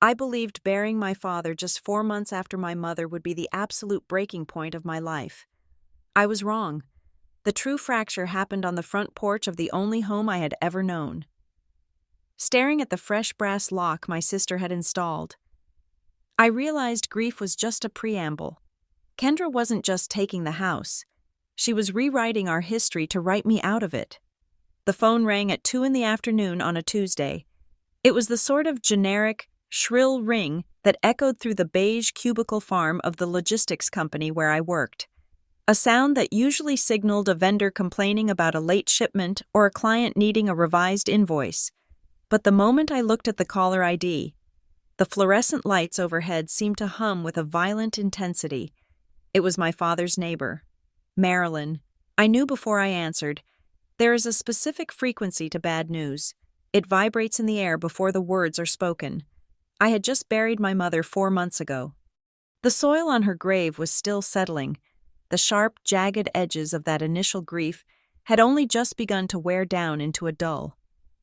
I believed burying my father just 4 months after my mother would be the absolute breaking point of my life. I was wrong. The true fracture happened on the front porch of the only home I had ever known. Staring at the fresh brass lock my sister had installed, I realized grief was just a preamble. Kendra wasn't just taking the house. She was rewriting our history to write me out of it. The phone rang at 2 in the afternoon on a Tuesday. It was the sort of generic, shrill ring that echoed through the beige cubicle farm of the logistics company where I worked. A sound that usually signaled a vendor complaining about a late shipment or a client needing a revised invoice. But the moment I looked at the caller ID, the fluorescent lights overhead seemed to hum with a violent intensity. It was my father's neighbor, Marilyn. I knew before I answered. There is a specific frequency to bad news. It vibrates in the air before the words are spoken. I had just buried my mother 4 months ago. The soil on her grave was still settling. The sharp, jagged edges of that initial grief had only just begun to wear down into a dull,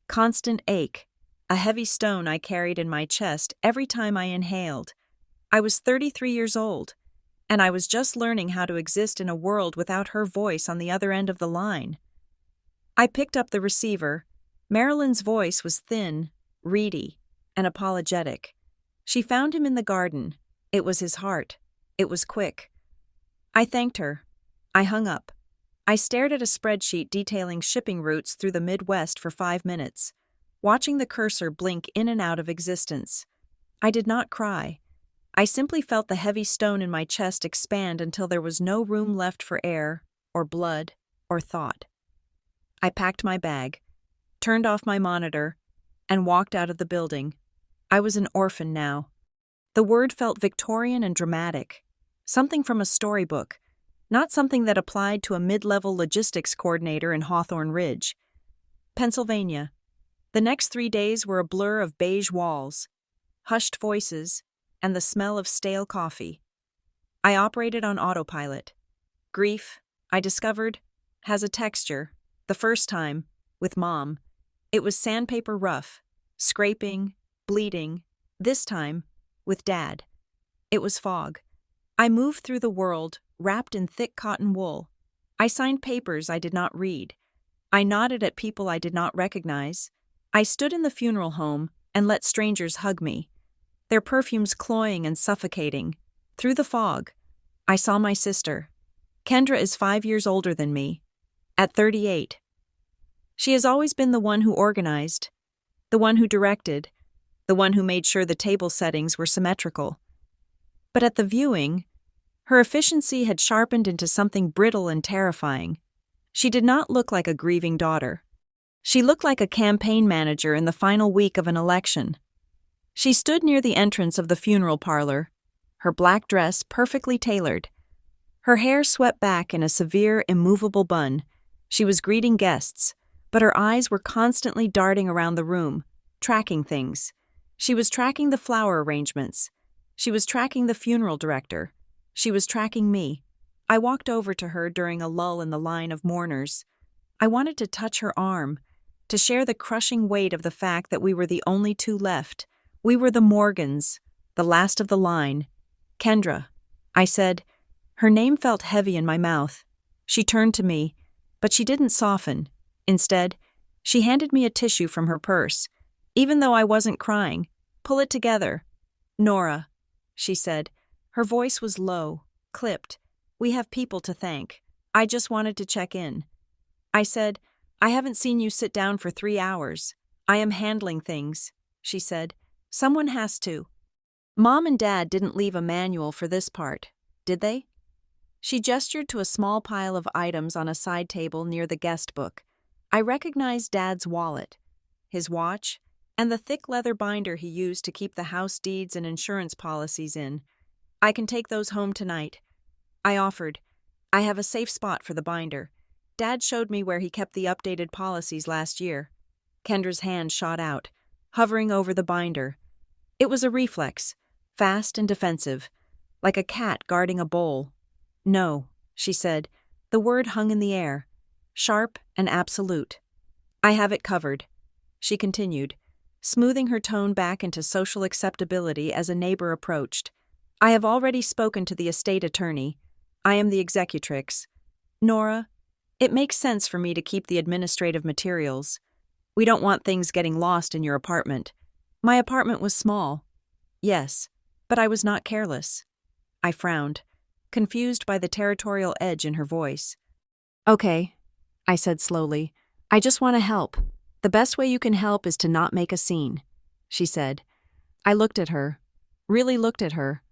constant ache, a heavy stone I carried in my chest every time I inhaled. I was 33 years old, and I was just learning how to exist in a world without her voice on the other end of the line. I picked up the receiver. Marilyn's voice was thin, reedy, and apologetic. She found him in the garden. It was his heart. It was quick. I thanked her. I hung up. I stared at a spreadsheet detailing shipping routes through the Midwest for 5 minutes, watching the cursor blink in and out of existence. I did not cry. I simply felt the heavy stone in my chest expand until there was no room left for air, or blood, or thought. I packed my bag, turned off my monitor, and walked out of the building. I was an orphan now. The word felt Victorian and dramatic, something from a storybook, not something that applied to a mid-level logistics coordinator in Hawthorne Ridge. Pennsylvania. The next 3 days were a blur of beige walls, hushed voices, and the smell of stale coffee. I operated on autopilot. Grief, I discovered, has a texture. The first time, with Mom, it was sandpaper rough, scraping, bleeding. This time, with Dad, it was fog. I moved through the world, wrapped in thick cotton wool. I signed papers I did not read. I nodded at people I did not recognize. I stood in the funeral home and let strangers hug me, their perfumes cloying and suffocating. Through the fog, I saw my sister. Kendra is 5 years older than me, at 38. She has always been the one who organized, the one who directed, the one who made sure the table settings were symmetrical. But at the viewing, her efficiency had sharpened into something brittle and terrifying. She did not look like a grieving daughter. She looked like a campaign manager in the final week of an election. She stood near the entrance of the funeral parlor, her black dress perfectly tailored. Her hair swept back in a severe, immovable bun. She was greeting guests, but her eyes were constantly darting around the room, tracking things. She was tracking the flower arrangements. She was tracking the funeral director. She was tracking me. I walked over to her during a lull in the line of mourners. I wanted to touch her arm, to share the crushing weight of the fact that we were the only two left. We were the Morgans, the last of the line. Kendra, I said. Her name felt heavy in my mouth. She turned to me, but she didn't soften. Instead, she handed me a tissue from her purse. Even though I wasn't crying, pull it together. Nora, she said. Her voice was low, clipped. We have people to thank. I just wanted to check in. I said, I haven't seen you sit down for 3 hours. I am handling things, she said. Someone has to. Mom and Dad didn't leave a manual for this part, did they? She gestured to a small pile of items on a side table near the guest book. I recognized Dad's wallet, his watch, and the thick leather binder he used to keep the house deeds and insurance policies in. I can take those home tonight. I offered. I have a safe spot for the binder. Dad showed me where he kept the updated policies last year. Kendra's hand shot out, hovering over the binder. It was a reflex, fast and defensive, like a cat guarding a bowl. No, she said. The word hung in the air, sharp and absolute. I have it covered. She continued. smoothing her tone back into social acceptability as a neighbor approached. "I have already spoken to the estate attorney. I am the executrix. Nora, it makes sense for me to keep the administrative materials. We don't want things getting lost in your apartment. My apartment was small. Yes, but I was not careless." I frowned, confused by the territorial edge in her voice. "Okay," I said slowly. "I just want to help. The best way you can help is to not make a scene," she said. I looked at her, really looked at her.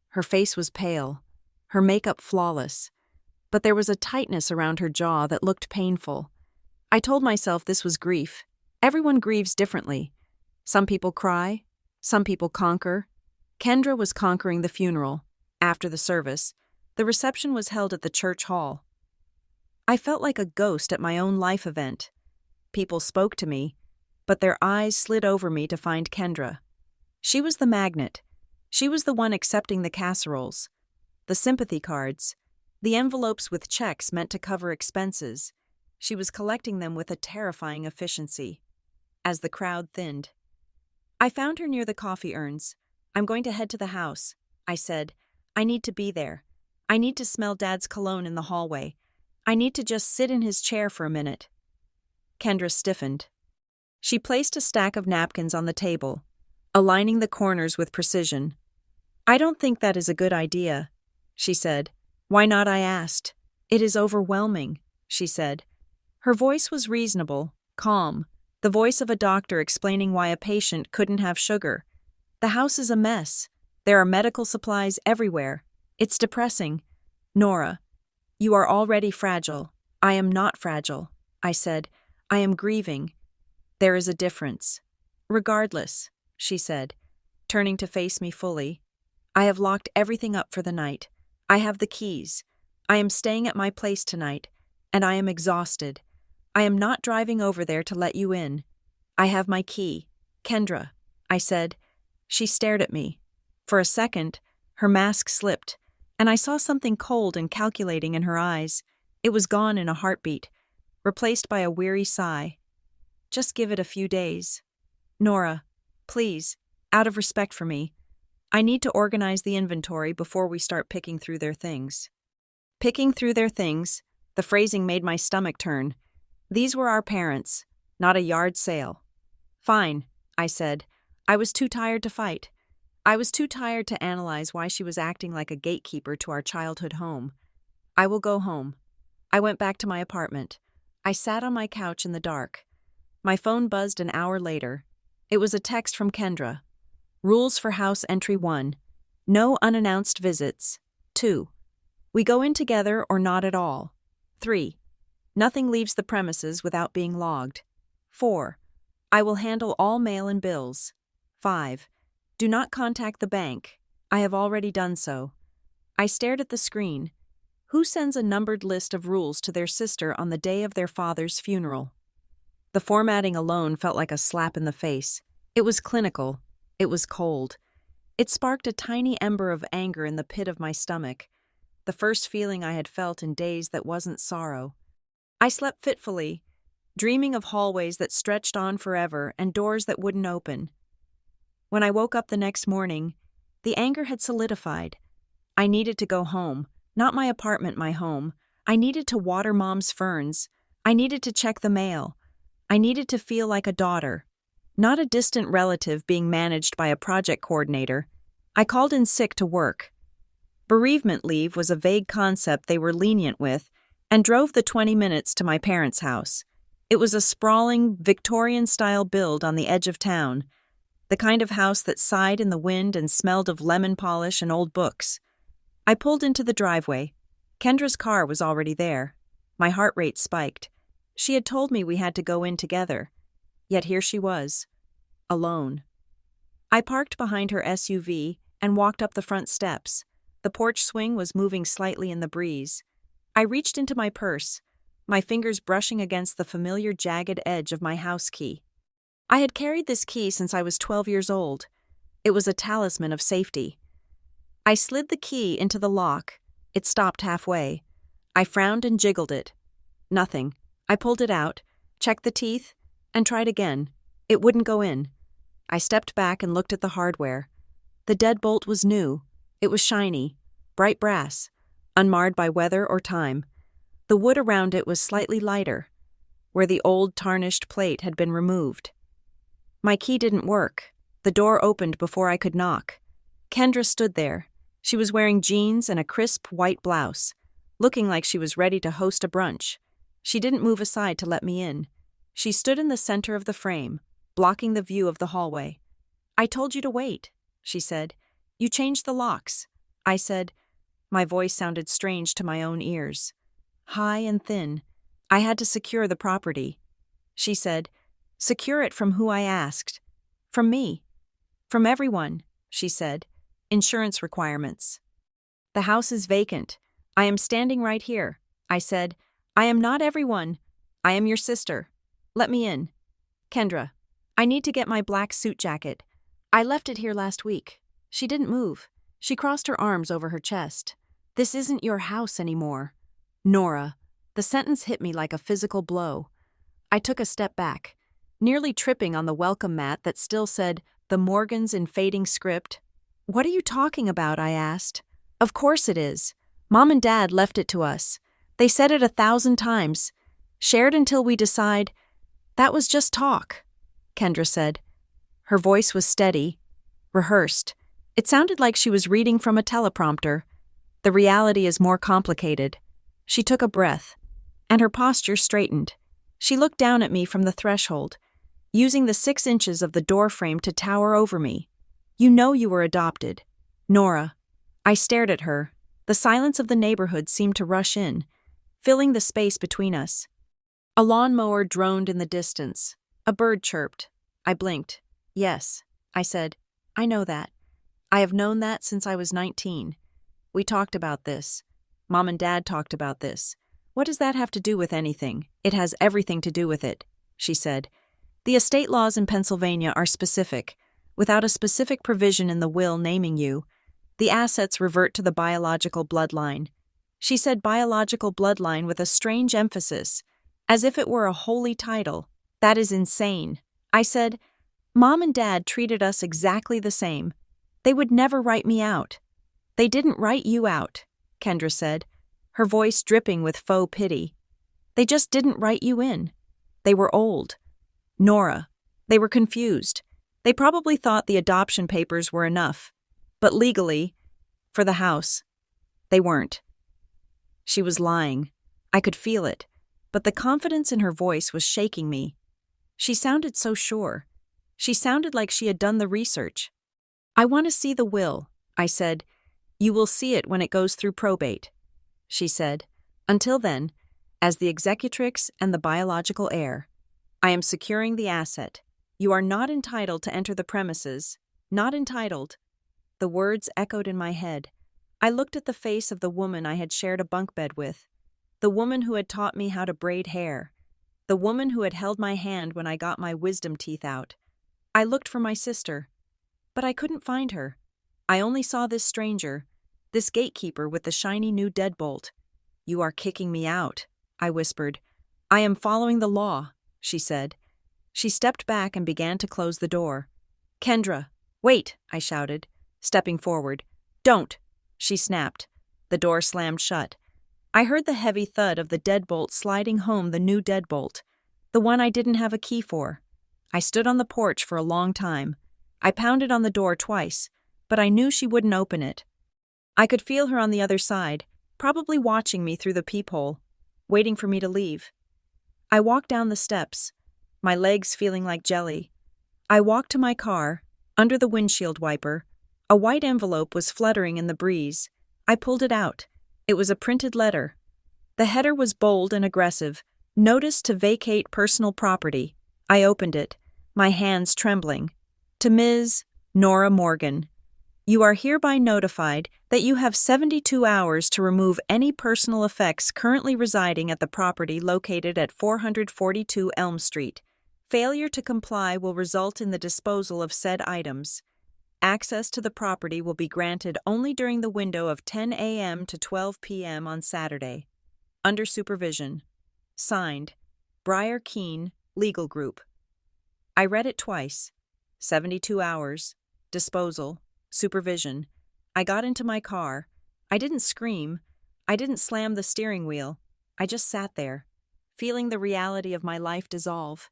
Her face was pale, her makeup flawless, but there was a tightness around her jaw that looked painful. I told myself this was grief. Everyone grieves differently. Some people cry, some people conquer. Kendra was conquering the funeral. After the service, the reception was held at the church hall. I felt like a ghost at my own life event. People spoke to me, but their eyes slid over me to find Kendra. She was the magnet. She was the one accepting the casseroles, the sympathy cards, the envelopes with checks meant to cover expenses. She was collecting them with a terrifying efficiency. As the crowd thinned, I found her near the coffee urns. "I'm going to head to the house," I said. "I need to be there. I need to smell Dad's cologne in the hallway. I need to just sit in his chair for a minute." Kendra stiffened. She placed a stack of napkins on the table, aligning the corners with precision. "I don't think that is a good idea," she said. "Why not?" I asked. "It is overwhelming," she said. Her voice was reasonable, calm, the voice of a doctor explaining why a patient couldn't have sugar. "The house is a mess. There are medical supplies everywhere. It's depressing. Nora, you are already fragile." "I am not fragile," I said. "I am grieving. There is a difference." "Regardless," she said, turning to face me fully. "I have locked everything up for the night. I have the keys. I am staying at my place tonight, and I am exhausted. I am not driving over there to let you in. I have my key." "Kendra," I said. She stared at me. For a second, her mask slipped, and I saw something cold and calculating in her eyes. It was gone in a heartbeat, replaced by a weary sigh. "Just give it a few days. Nora, please, out of respect for me. I need to organize the inventory before we start picking through their things." Picking through their things, the phrasing made my stomach turn. These were our parents, not a yard sale. "Fine," I said. I was too tired to fight. I was too tired to analyze why she was acting like a gatekeeper to our childhood home. "I will go home." I went back to my apartment. I sat on my couch in the dark. My phone buzzed an hour later. It was a text from Kendra. "Rules for house entry 1. No unannounced visits. 2. We go in together or not at all. 3. Nothing leaves the premises without being logged. 4. I will handle all mail and bills. 5. Do not contact the bank. I have already done so." I stared at the screen. Who sends a numbered list of rules to their sister on the day of their father's funeral? The formatting alone felt like a slap in the face. It was clinical. It was cold. It sparked a tiny ember of anger in the pit of my stomach, the first feeling I had felt in days that wasn't sorrow. I slept fitfully, dreaming of hallways that stretched on forever and doors that wouldn't open. When I woke up the next morning, the anger had solidified. I needed to go home, not my apartment, my home. I needed to water Mom's ferns. I needed to check the mail. I needed to feel like a daughter, not a distant relative being managed by a project coordinator. I called in sick to work. Bereavement leave was a vague concept they were lenient with, and drove the 20 minutes to my parents' house. It was a sprawling, Victorian-style build on the edge of town, the kind of house that sighed in the wind and smelled of lemon polish and old books. I pulled into the driveway. Kendra's car was already there. My heart rate spiked. She had told me we had to go in together. Yet here she was, alone. I parked behind her SUV and walked up the front steps. The porch swing was moving slightly in the breeze. I reached into my purse, my fingers brushing against the familiar jagged edge of my house key. I had carried this key since I was 12 years old. It was a talisman of safety. I slid the key into the lock. It stopped halfway. I frowned and jiggled it. Nothing. I pulled it out, checked the teeth, and tried again. It wouldn't go in. I stepped back and looked at the hardware. The deadbolt was new. It was shiny, bright brass, unmarred by weather or time. The wood around it was slightly lighter, where the old tarnished plate had been removed. My key didn't work. The door opened before I could knock. Kendra stood there. She was wearing jeans and a crisp white blouse, looking like she was ready to host a brunch. She didn't move aside to let me in. She stood in the center of the frame, blocking the view of the hallway. "I told you to wait," she said. "You changed the locks." I said. My voice sounded strange to my own ears. High and thin. "I had to secure the property." She said. "Secure it from who?" I asked. "From me." "From everyone," she said. "Insurance requirements." "The house is vacant. I am standing right here." I said. "I am not everyone. I am your sister. Let me in." "Kendra, I need to get my black suit jacket. I left it here last week." She didn't move. She crossed her arms over her chest. "This isn't your house anymore." "Nora." The sentence hit me like a physical blow. I took a step back, nearly tripping on the welcome mat that still said, "The Morgans" in fading script. "What are you talking about?" I asked. "Of course it is. Mom and Dad left it to us. They said it 1,000 times. Shared until we decide." "That was just talk," Kendra said. Her voice was steady, rehearsed. It sounded like she was reading from a teleprompter. "The reality is more complicated." She took a breath, and her posture straightened. She looked down at me from the threshold, using the 6 inches of the doorframe to tower over me. "You know you were adopted, Nora." I stared at her. The silence of the neighborhood seemed to rush in, filling the space between us. A lawnmower droned in the distance. A bird chirped. I blinked. "Yes," I said. "I know that. I have known that since I was 19. We talked about this. Mom and Dad talked about this. What does that have to do with anything?" "It has everything to do with it," she said. "The estate laws in Pennsylvania are specific. Without a specific provision in the will naming you, the assets revert to the biological bloodline." She said biological bloodline with a strange emphasis, as if it were a holy title. "That is insane." I said, "Mom and Dad treated us exactly the same. They would never write me out." "They didn't write you out," Kendra said, her voice dripping with faux pity. "They just didn't write you in. They were old. Nora, they were confused. They probably thought the adoption papers were enough. But legally, for the house, they weren't." She was lying. I could feel it, but the confidence in her voice was shaking me. She sounded so sure. She sounded like she had done the research. "I want to see the will," I said. "You will see it when it goes through probate," she said. "Until then, as the executrix and the biological heir, I am securing the asset. You are not entitled to enter the premises. Not entitled." The words echoed in my head. I looked at the face of the woman I had shared a bunk bed with, the woman who had taught me how to braid hair, the woman who had held my hand when I got my wisdom teeth out. I looked for my sister, but I couldn't find her. I only saw this stranger, this gatekeeper with the shiny new deadbolt. "You are kicking me out," I whispered. "I am following the law," she said. She stepped back and began to close the door. "Kendra, wait," I shouted, stepping forward. "Don't," she snapped. The door slammed shut. I heard the heavy thud of the deadbolt sliding home the new deadbolt, the one I didn't have a key for. I stood on the porch for a long time. I pounded on the door twice, but I knew she wouldn't open it. I could feel her on the other side, probably watching me through the peephole, waiting for me to leave. I walked down the steps, my legs feeling like jelly. I walked to my car, under the windshield wiper. A white envelope was fluttering in the breeze. I pulled it out. It was a printed letter. The header was bold and aggressive. "Notice to vacate personal property." I opened it, my hands trembling. "To Ms. Nora Morgan. You are hereby notified that you have 72 hours to remove any personal effects currently residing at the property located at 442 Elm Street. Failure to comply will result in the disposal of said items. Access to the property will be granted only during the window of 10 a.m. to 12 p.m. on Saturday. Under supervision. Signed, Briar Keene, Legal Group." I read it twice. 72 hours, disposal, supervision. I got into my car. I didn't scream. I didn't slam the steering wheel. I just sat there, feeling the reality of my life dissolve.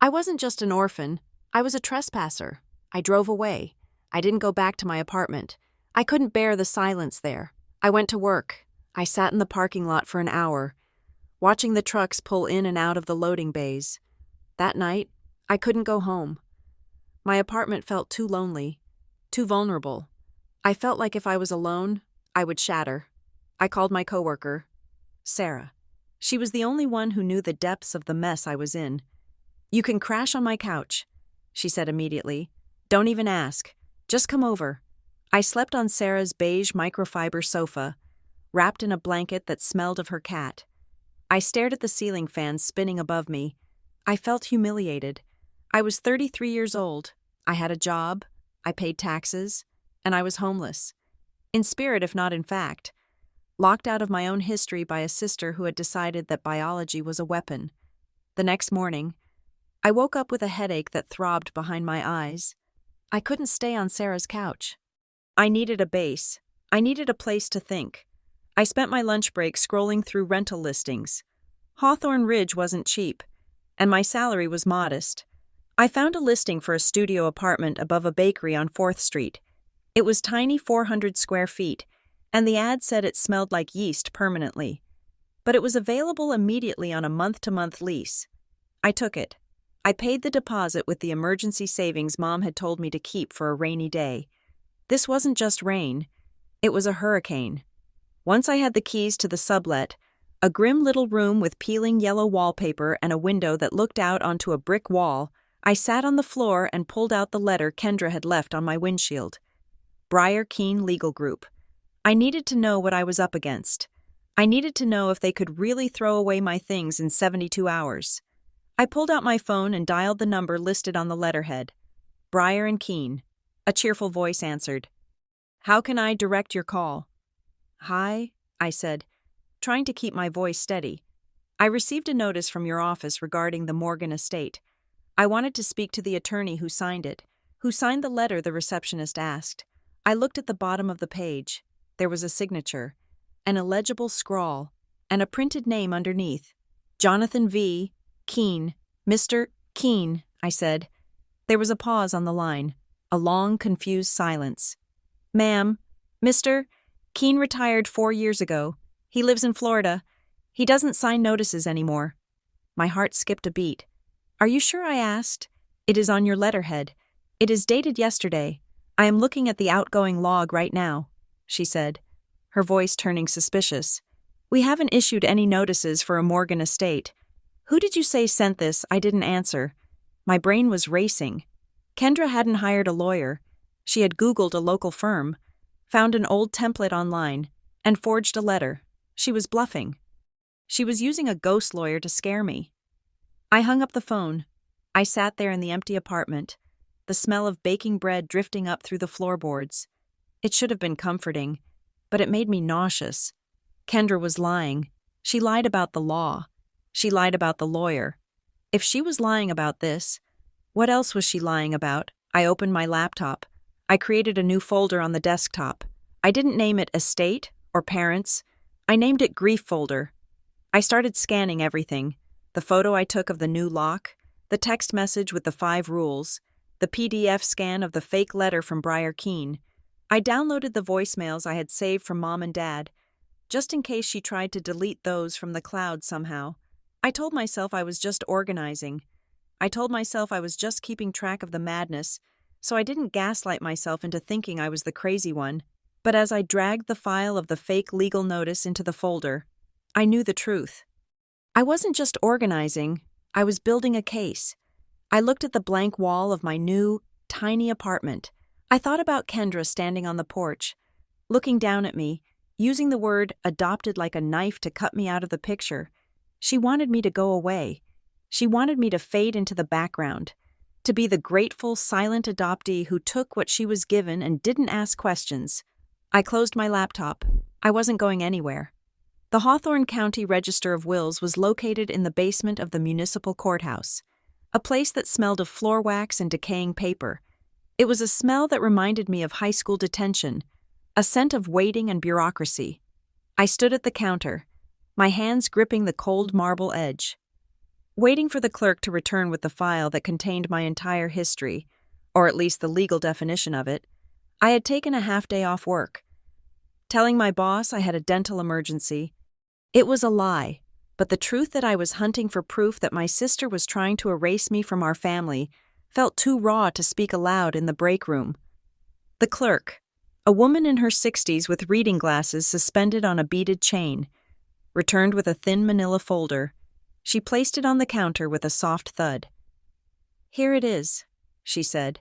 I wasn't just an orphan. I was a trespasser. I drove away. I didn't go back to my apartment. I couldn't bear the silence there. I went to work. I sat in the parking lot for an hour, watching the trucks pull in and out of the loading bays. That night, I couldn't go home. My apartment felt too lonely, too vulnerable. I felt like if I was alone, I would shatter. I called my coworker, Sarah. She was the only one who knew the depths of the mess I was in. "You can crash on my couch," she said immediately. "Don't even ask. Just come over." I slept on Sarah's beige microfiber sofa, wrapped in a blanket that smelled of her cat. I stared at the ceiling fan spinning above me. I felt humiliated. I was 33 years old. I had a job, I paid taxes, and I was homeless. In spirit, if not in fact. Locked out of my own history by a sister who had decided that biology was a weapon. The next morning, I woke up with a headache that throbbed behind my eyes. I couldn't stay on Sarah's couch. I needed a base. I needed a place to think. I spent my lunch break scrolling through rental listings. Hawthorne Ridge wasn't cheap, and my salary was modest. I found a listing for a studio apartment above a bakery on 4th Street. It was tiny 400 square feet, and the ad said it smelled like yeast permanently. But it was available immediately on a month-to-month lease. I took it. I paid the deposit with the emergency savings Mom had told me to keep for a rainy day. This wasn't just rain. It was a hurricane. Once I had the keys to the sublet, a grim little room with peeling yellow wallpaper and a window that looked out onto a brick wall, I sat on the floor and pulled out the letter Kendra had left on my windshield. Briar Keene Legal Group. I needed to know what I was up against. I needed to know if they could really throw away my things in 72 hours. I pulled out my phone and dialed the number listed on the letterhead. Briar and Keene. A cheerful voice answered. "How can I direct your call?" "Hi," I said, trying to keep my voice steady. "I received a notice from your office regarding the Morgan estate. I wanted to speak to the attorney who signed it, who signed the letter," the receptionist asked. I looked at the bottom of the page. There was a signature, an illegible scrawl, and a printed name underneath. "Jonathan V. Keene, Mr. Keene," I said. There was a pause on the line, a long, confused silence. "Ma'am, Mr. Keene retired 4 years ago. He lives in Florida. He doesn't sign notices anymore." My heart skipped a beat. "Are you sure?" I asked. "It is on your letterhead. It is dated yesterday. I am looking at the outgoing log right now," she said, her voice turning suspicious. "We haven't issued any notices for a Morgan estate. Who did you say sent this?" I didn't answer. My brain was racing. Kendra hadn't hired a lawyer. She had Googled a local firm, found an old template online, and forged a letter. She was bluffing. She was using a ghost lawyer to scare me. I hung up the phone. I sat there in the empty apartment, the smell of baking bread drifting up through the floorboards. It should have been comforting, but it made me nauseous. Kendra was lying. She lied about the law. She lied about the lawyer. If she was lying about this, what else was she lying about? I opened my laptop. I created a new folder on the desktop. I didn't name it Estate or Parents. I named it Grief Folder. I started scanning everything. The photo I took of the new lock, the text message with the 5 rules, the PDF scan of the fake letter from Briar Keene. I downloaded the voicemails I had saved from Mom and Dad, just in case she tried to delete those from the cloud somehow. I told myself I was just organizing. I told myself I was just keeping track of the madness, so I didn't gaslight myself into thinking I was the crazy one. But as I dragged the file of the fake legal notice into the folder, I knew the truth. I wasn't just organizing, I was building a case. I looked at the blank wall of my new, tiny apartment. I thought about Kendra standing on the porch, looking down at me, using the word adopted like a knife to cut me out of the picture. She wanted me to go away. She wanted me to fade into the background, to be the grateful, silent adoptee who took what she was given and didn't ask questions. I closed my laptop. I wasn't going anywhere. The Hawthorne County Register of Wills was located in the basement of the municipal courthouse. a place that smelled of floor wax and decaying paper. It was a smell that reminded me of high school detention, a scent of waiting and bureaucracy. I stood at the counter, my hands gripping the cold marble edge, waiting for the clerk to return with the file that contained my entire history, or at least the legal definition of it. I had taken a half-day off work, telling my boss I had a dental emergency. It was a lie, but the truth that I was hunting for proof that my sister was trying to erase me from our family felt too raw to speak aloud in the break room. The clerk, a woman in her 60s with reading glasses suspended on a beaded chain, returned with a thin manila folder. She placed it on the counter with a soft thud. "Here it is," she said.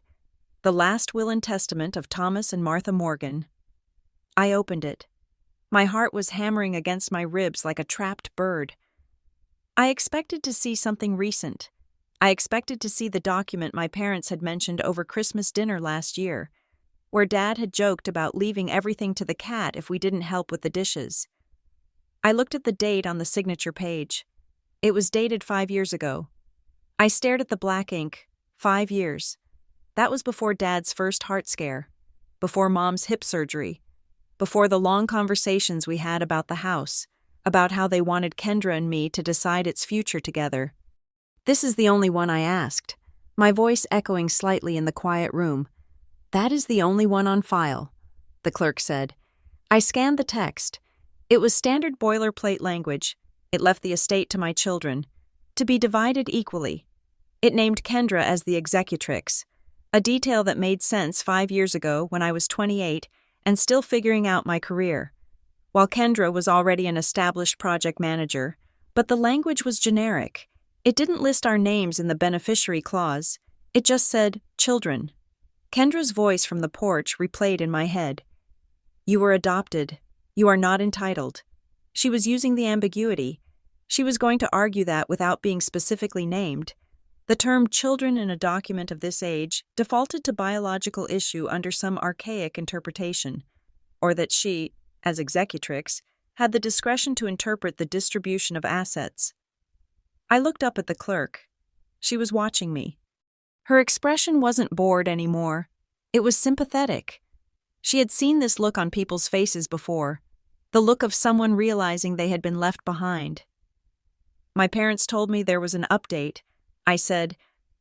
"The last will and testament of Thomas and Martha Morgan." I opened it. My heart was hammering against my ribs like a trapped bird. I expected to see something recent. I expected to see the document my parents had mentioned over Christmas dinner last year, where Dad had joked about leaving everything to the cat if we didn't help with the dishes. I looked at the date on the signature page. It was dated 5 years ago. I stared at the black ink. 5 years. That was before Dad's first heart scare, before Mom's hip surgery, before the long conversations we had about the house, about how they wanted Kendra and me to decide its future together. "This is the only one," I asked, my voice echoing slightly in the quiet room. "That is the only one on file," the clerk said. I scanned the text. It was standard boilerplate language. It left the estate to my children, to be divided equally. It named Kendra as the executrix, a detail that made sense 5 years ago when I was 28 and still figuring out my career, while Kendra was already an established project manager. But the language was generic. It didn't list our names in the beneficiary clause. It just said, children. Kendra's voice from the porch replayed in my head. "You were adopted. You are not entitled." She was using the ambiguity. She was going to argue that without being specifically named. The term children in a document of this age defaulted to biological issue under some archaic interpretation, or that she, as executrix, had the discretion to interpret the distribution of assets. I looked up at the clerk. She was watching me. Her expression wasn't bored anymore. It was sympathetic. She had seen this look on people's faces before, the look of someone realizing they had been left behind. "My parents told me there was an update," I said,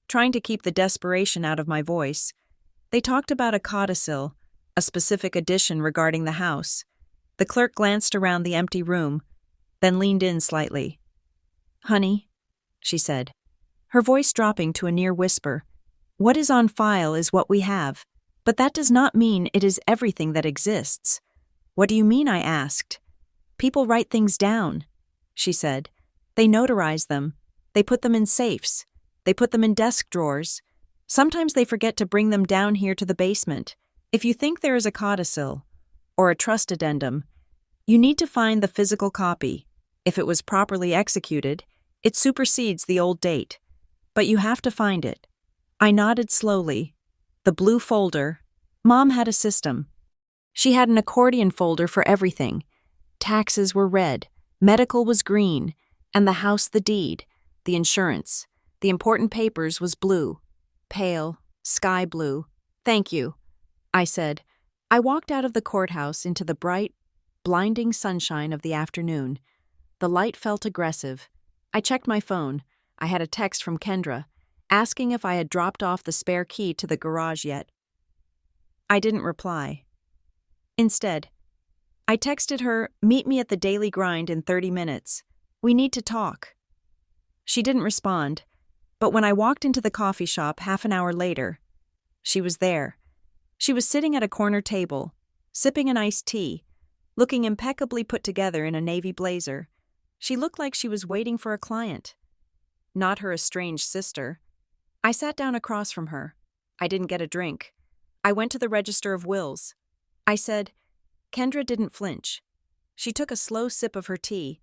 trying to keep the desperation out of my voice. "They talked about a codicil, a specific addition regarding the house." The clerk glanced around the empty room, then leaned in slightly. "Honey," she said, her voice dropping to a near whisper, "what is on file is what we have, but that does not mean it is everything that exists." "What do you mean?" I asked. "People write things down," she said. "They notarize them. They put them in safes. They put them in desk drawers. Sometimes they forget to bring them down here to the basement. If you think there is a codicil, or a trust addendum, you need to find the physical copy. If it was properly executed, it supersedes the old date. But you have to find it." I nodded slowly. The blue folder. Mom had a system. She had an accordion folder for everything. Taxes were red, medical was green, and the house the deed, the insurance, the important papers was blue. Pale, sky blue. "Thank you," I said. I walked out of the courthouse into the bright, blinding sunshine of the afternoon. The light felt aggressive. I checked my phone. I had a text from Kendra, asking if I had dropped off the spare key to the garage yet. I didn't reply. Instead, I texted her, "Meet me at the Daily Grind in 30 minutes. We need to talk." She didn't respond, but when I walked into the coffee shop half an hour later, she was there. She was sitting at a corner table, sipping an iced tea, looking impeccably put together in a navy blazer. She looked like she was waiting for a client, not her estranged sister. I sat down across from her. I didn't get a drink. I went to the register of wills. I said, Kendra didn't flinch. She took a slow sip of her tea,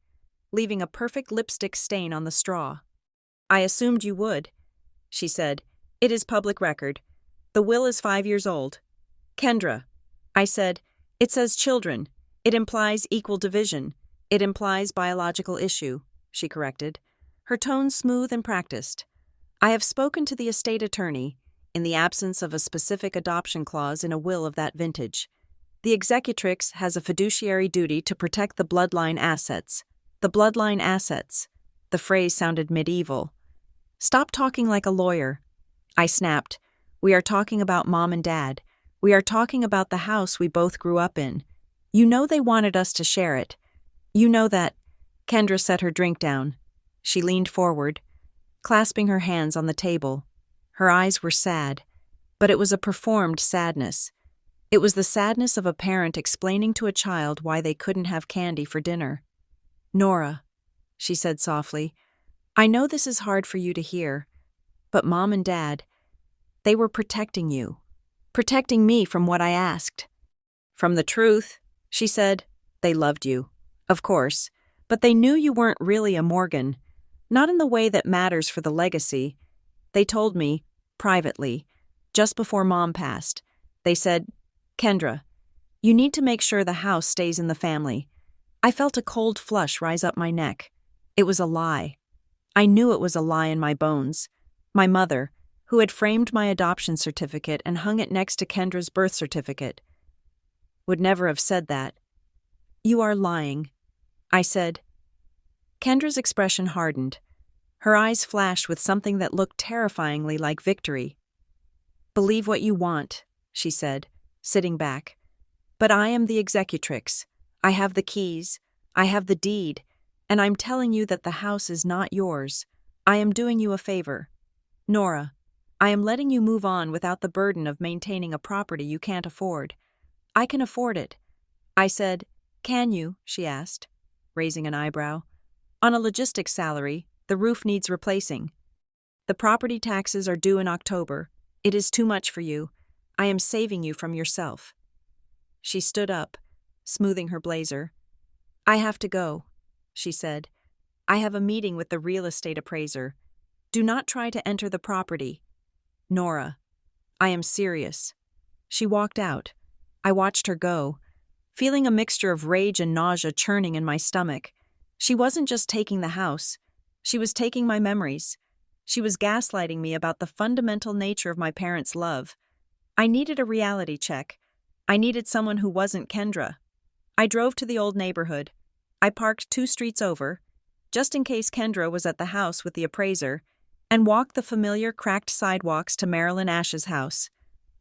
leaving a perfect lipstick stain on the straw. "I assumed you would," she said. "It is public record. The will is 5 years old." "Kendra," I said, "it says children. It implies equal division. It implies biological issue," she corrected, her tone smooth and practiced. I have spoken to the estate attorney, in the absence of a specific adoption clause in a will of that vintage. The executrix has a fiduciary duty to protect the bloodline assets. The bloodline assets. The phrase sounded medieval. Stop talking like a lawyer, I snapped. We are talking about Mom and Dad. We are talking about the house we both grew up in. You know they wanted us to share it. You know that. Kendra set her drink down. She leaned forward, clasping her hands on the table. Her eyes were sad, but it was a performed sadness. It was the sadness of a parent explaining to a child why they couldn't have candy for dinner. Nora, she said softly, I know this is hard for you to hear, but Mom and Dad, they were protecting you, protecting me from what I asked. From the truth, she said, they loved you, of course, but they knew you weren't really a Morgan, not in the way that matters for the legacy. They told me, privately, just before Mom passed, they said, Kendra, you need to make sure the house stays in the family. I felt a cold flush rise up my neck. It was a lie. I knew it was a lie in my bones. My mother, who had framed my adoption certificate and hung it next to Kendra's birth certificate, would never have said that. You are lying, I said. Kendra's expression hardened. Her eyes flashed with something that looked terrifyingly like victory. Believe what you want, she said, sitting back. But I am the executrix. I have the keys. I have the deed. And I'm telling you that the house is not yours. I am doing you a favor. Nora, I am letting you move on without the burden of maintaining a property you can't afford. I can afford it. I said, Can you? She asked, raising an eyebrow. On a logistics salary, the roof needs replacing. The property taxes are due in October. It is too much for you. I am saving you from yourself. She stood up, smoothing her blazer. I have to go, she said. I have a meeting with the real estate appraiser. Do not try to enter the property. Nora, I am serious. She walked out. I watched her go, feeling a mixture of rage and nausea churning in my stomach. She wasn't just taking the house. She was taking my memories. She was gaslighting me about the fundamental nature of my parents' love. I needed a reality check. I needed someone who wasn't Kendra. I drove to the old neighborhood. I parked 2 streets over, just in case Kendra was at the house with the appraiser, and walked the familiar cracked sidewalks to Marilyn Ash's house.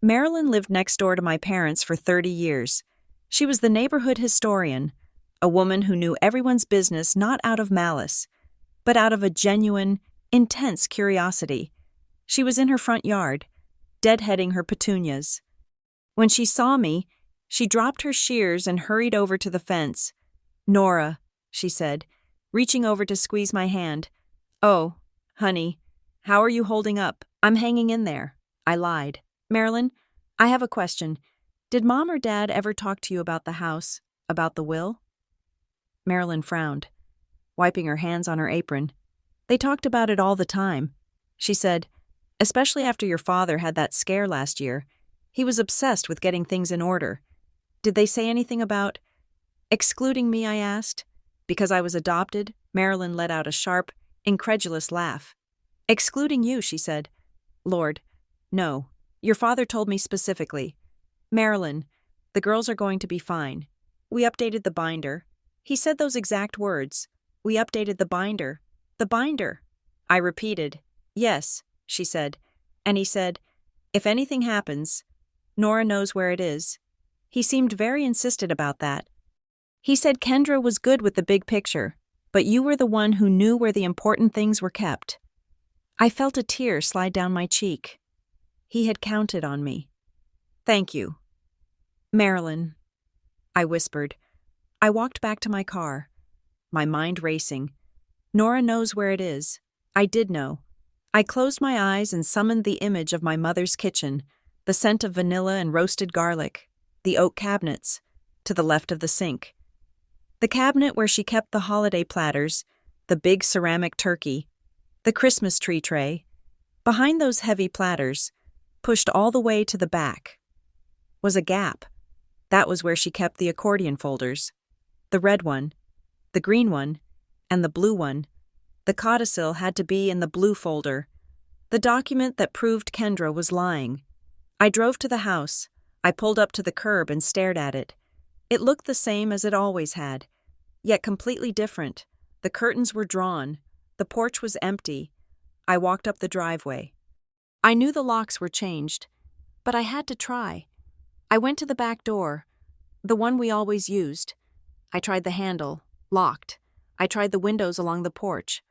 Marilyn lived next door to my parents for 30 years. She was the neighborhood historian, a woman who knew everyone's business not out of malice, but out of a genuine, intense curiosity. She was in her front yard, deadheading her petunias. When she saw me, she dropped her shears and hurried over to the fence. Nora, she said, reaching over to squeeze my hand. Oh, honey, how are you holding up? I'm hanging in there. I lied. Marilyn, I have a question. Did Mom or Dad ever talk to you about the house, about the will? Marilyn frowned, wiping her hands on her apron. They talked about it all the time. She said, especially after your father had that scare last year. He was obsessed with getting things in order. Did they say anything about excluding me, I asked. Because I was adopted, Marilyn let out a sharp, incredulous laugh. Excluding you, she said. Lord, no. Your father told me specifically. Marilyn, the girls are going to be fine. We updated the binder. He said those exact words. We updated the binder. The binder. I repeated. Yes, she said. And he said, if anything happens, Nora knows where it is. He seemed very insistent about that. He said Kendra was good with the big picture, but you were the one who knew where the important things were kept. I felt a tear slide down my cheek. He had counted on me. Thank you. Marilyn, I whispered. I walked back to my car, my mind racing. Nora knows where it is. I did know. I closed my eyes and summoned the image of my mother's kitchen, the scent of vanilla and roasted garlic, the oak cabinets, to the left of the sink. The cabinet where she kept the holiday platters, the big ceramic turkey, the Christmas tree tray. Behind those heavy platters, pushed all the way to the back, was a gap. That was where she kept the accordion folders. The red one, the green one, and the blue one. The codicil had to be in the blue folder. The document that proved Kendra was lying. I drove to the house. I pulled up to the curb and stared at it. It looked the same as it always had, yet completely different. The curtains were drawn. The porch was empty. I walked up the driveway. I knew the locks were changed, but I had to try. I went to the back door, the one we always used. I tried the handle, locked. I tried the windows along the porch,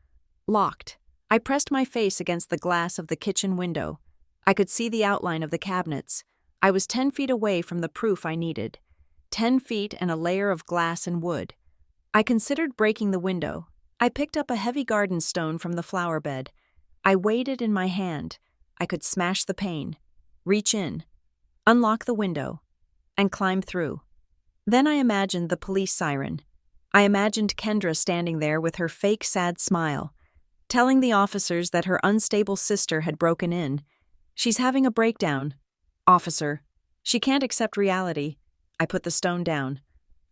locked. I pressed my face against the glass of the kitchen window. I could see the outline of the cabinets. I was 10 feet away from the proof I needed. 10 feet and a layer of glass and wood. I considered breaking the window. I picked up a heavy garden stone from the flower bed. I weighed it in my hand. I could smash the pane, reach in, unlock the window, and climb through. Then I imagined the police siren. I imagined Kendra standing there with her fake sad smile, telling the officers that her unstable sister had broken in. She's having a breakdown. Officer, she can't accept reality. I put the stone down.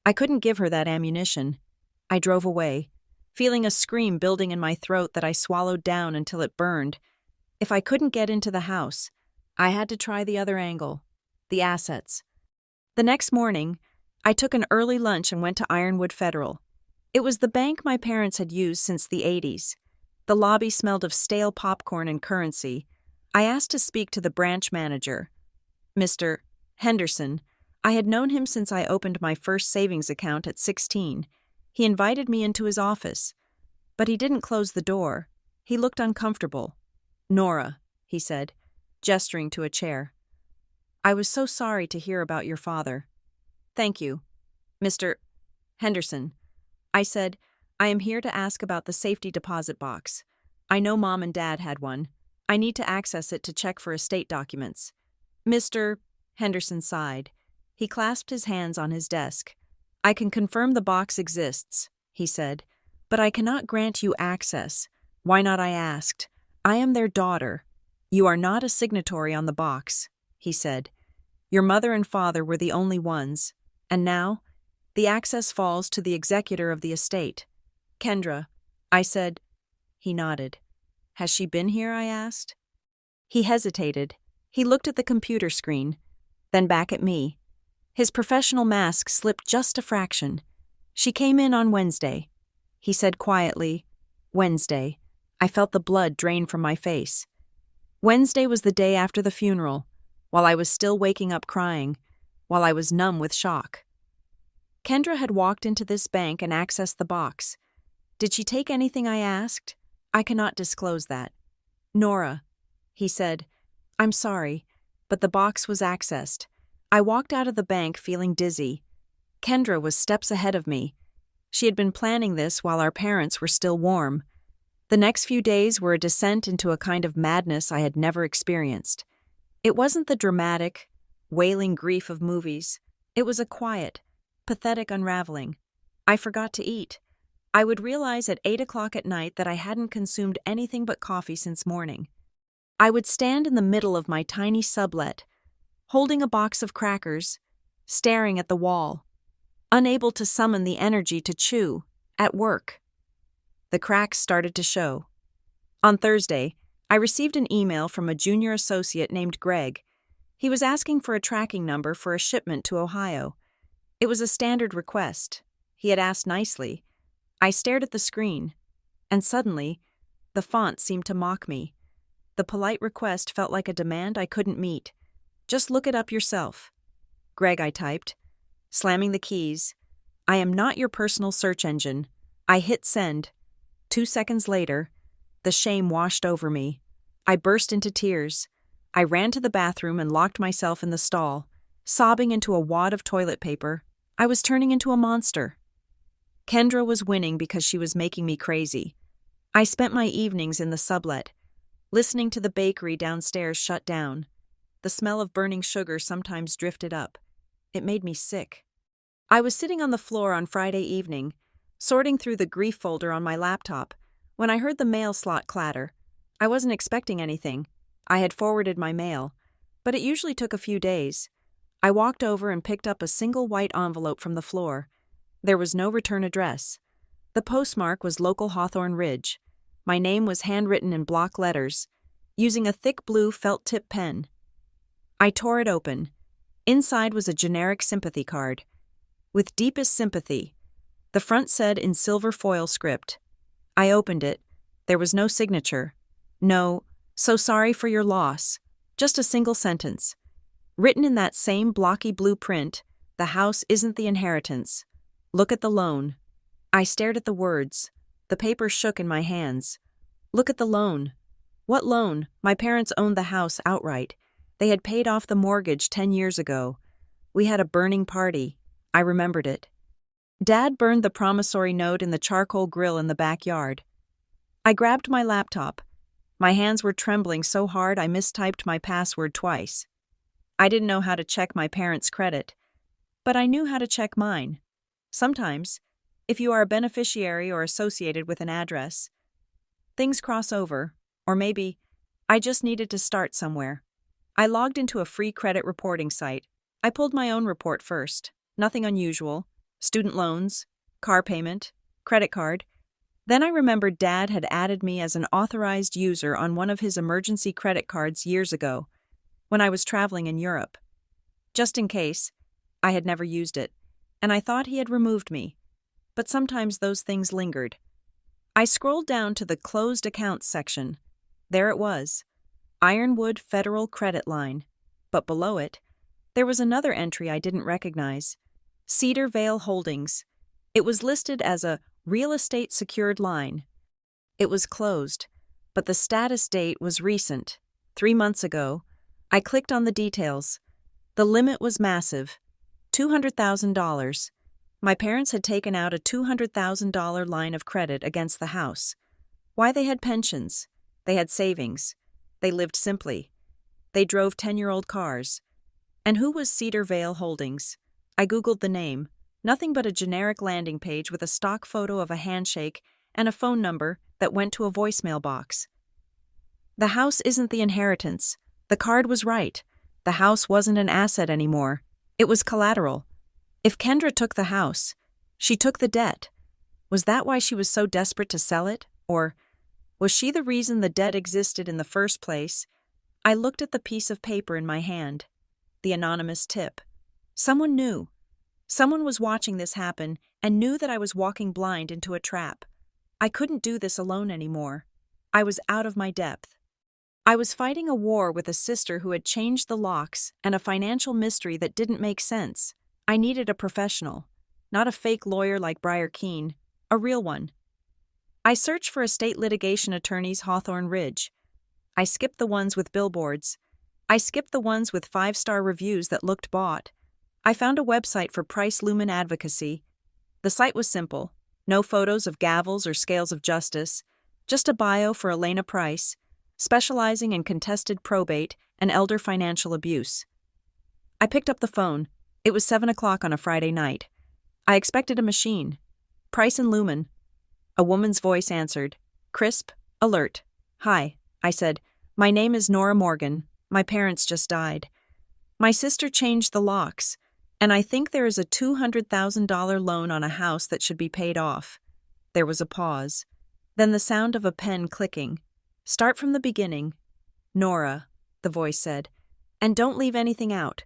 I couldn't give her that ammunition. I drove away, feeling a scream building in my throat that I swallowed down until it burned. If I couldn't get into the house, I had to try the other angle, the assets. The next morning, I took an early lunch and went to Ironwood Federal. It was the bank my parents had used since the 80s. The lobby smelled of stale popcorn and currency. I asked to speak to the branch manager, Mr. Henderson. I had known him since I opened my first savings account at 16. He invited me into his office, but he didn't close the door. He looked uncomfortable. Nora, he said, gesturing to a chair. I was so sorry to hear about your father. Thank you, Mr. Henderson. I said, I am here to ask about the safety deposit box. I know Mom and Dad had one. I need to access it to check for estate documents. Mr. Henderson sighed. He clasped his hands on his desk. I can confirm the box exists, he said, but I cannot grant you access. Why not, I asked. I am their daughter. You are not a signatory on the box, he said. Your mother and father were the only ones, and now the access falls to the executor of the estate. Kendra, I said. He nodded. Has she been here, I asked. He hesitated. He looked at the computer screen, then back at me. His professional mask slipped just a fraction. She came in on Wednesday. He said quietly, Wednesday. I felt the blood drain from my face. Wednesday was the day after the funeral, while I was still waking up crying, while I was numb with shock. Kendra had walked into this bank and accessed the box. Did she take anything, I asked? I cannot disclose that. Nora, he said, I'm sorry, but the box was accessed. I walked out of the bank feeling dizzy. Kendra was steps ahead of me. She had been planning this while our parents were still warm. The next few days were a descent into a kind of madness I had never experienced. It wasn't the dramatic, wailing grief of movies. It was a quiet, pathetic unraveling. I forgot to eat. I would realize at 8 o'clock at night that I hadn't consumed anything but coffee since morning. I would stand in the middle of my tiny sublet, holding a box of crackers, staring at the wall, unable to summon the energy to chew, at work. The cracks started to show. On Thursday, I received an email from a junior associate named Greg. He was asking for a tracking number for a shipment to Ohio. It was a standard request. He had asked nicely. I stared at the screen, and suddenly, the font seemed to mock me. The polite request felt like a demand I couldn't meet. Just look it up yourself. Greg, I typed, slamming the keys. I am not your personal search engine. I hit send. 2 seconds later, the shame washed over me. I burst into tears. I ran to the bathroom and locked myself in the stall, sobbing into a wad of toilet paper. I was turning into a monster. Kendra was winning because she was making me crazy. I spent my evenings in the sublet, listening to the bakery downstairs shut down. The smell of burning sugar sometimes drifted up. It made me sick. I was sitting on the floor on Friday evening, sorting through the grief folder on my laptop, when I heard the mail slot clatter. I wasn't expecting anything. I had forwarded my mail, but it usually took a few days. I walked over and picked up a single white envelope from the floor. There was no return address. The postmark was local Hawthorne Ridge. My name was handwritten in block letters. using a thick blue felt-tip pen. I tore it open. Inside was a generic sympathy card. With deepest sympathy. The front said in silver foil script. I opened it. There was no signature. No, "So sorry for your loss." Just a single sentence. Written in that same blocky blue print, "The house isn't the inheritance. Look at the loan." I stared at the words. The paper shook in my hands. Look at the loan. What loan? My parents owned the house outright. They had paid off the mortgage 10 years ago. We had a burning party. I remembered it. Dad burned the promissory note in the charcoal grill in the backyard. I grabbed my laptop. My hands were trembling so hard I mistyped my password twice. I didn't know how to check my parents' credit, but I knew how to check mine. Sometimes, if you are a beneficiary or associated with an address, things cross over, or maybe I just needed to start somewhere. I logged into a free credit reporting site. I pulled my own report first. Nothing unusual. Student loans, car payment, credit card. Then I remembered Dad had added me as an authorized user on one of his emergency credit cards years ago, when I was traveling in Europe. Just in case, I had never used it, and I thought he had removed me. But sometimes those things lingered. I scrolled down to the closed accounts section. There it was, Ironwood Federal Credit Line. But below it, there was another entry I didn't recognize. Cedar Vale Holdings. It was listed as a real estate secured line. It was closed, but the status date was recent, 3 months ago. I clicked on the details. The limit was massive, $200,000. My parents had taken out a $200,000 line of credit against the house. Why? They had pensions. They had savings. They lived simply. They drove 10-year-old cars. And who was Cedar Vale Holdings? I Googled the name. Nothing but a generic landing page with a stock photo of a handshake and a phone number that went to a voicemail box. The house isn't the inheritance. The card was right. The house wasn't an asset anymore. It was collateral. If Kendra took the house, she took the debt. Was that why she was so desperate to sell it? Or was she the reason the debt existed in the first place? I looked at the piece of paper in my hand. The anonymous tip. Someone knew. Someone was watching this happen and knew that I was walking blind into a trap. I couldn't do this alone anymore. I was out of my depth. I was fighting a war with a sister who had changed the locks and a financial mystery that didn't make sense. I needed a professional, not a fake lawyer like Briar Keene, a real one. I searched for estate litigation attorneys Hawthorne Ridge. I skipped the ones with billboards. I skipped the ones with 5-star reviews that looked bought. I found a website for Price Lumen Advocacy. The site was simple. No photos of gavels or scales of justice. Just a bio for Elena Price, specializing in contested probate and elder financial abuse. I picked up the phone. It was 7 o'clock on a Friday night. I expected a machine. Price and Lumen. A woman's voice answered. Crisp, alert. Hi, I said. My name is Nora Morgan. My parents just died. My sister changed the locks, and I think there is a $200,000 loan on a house that should be paid off. There was a pause. Then the sound of a pen clicking. Start from the beginning. Nora, the voice said, and don't leave anything out.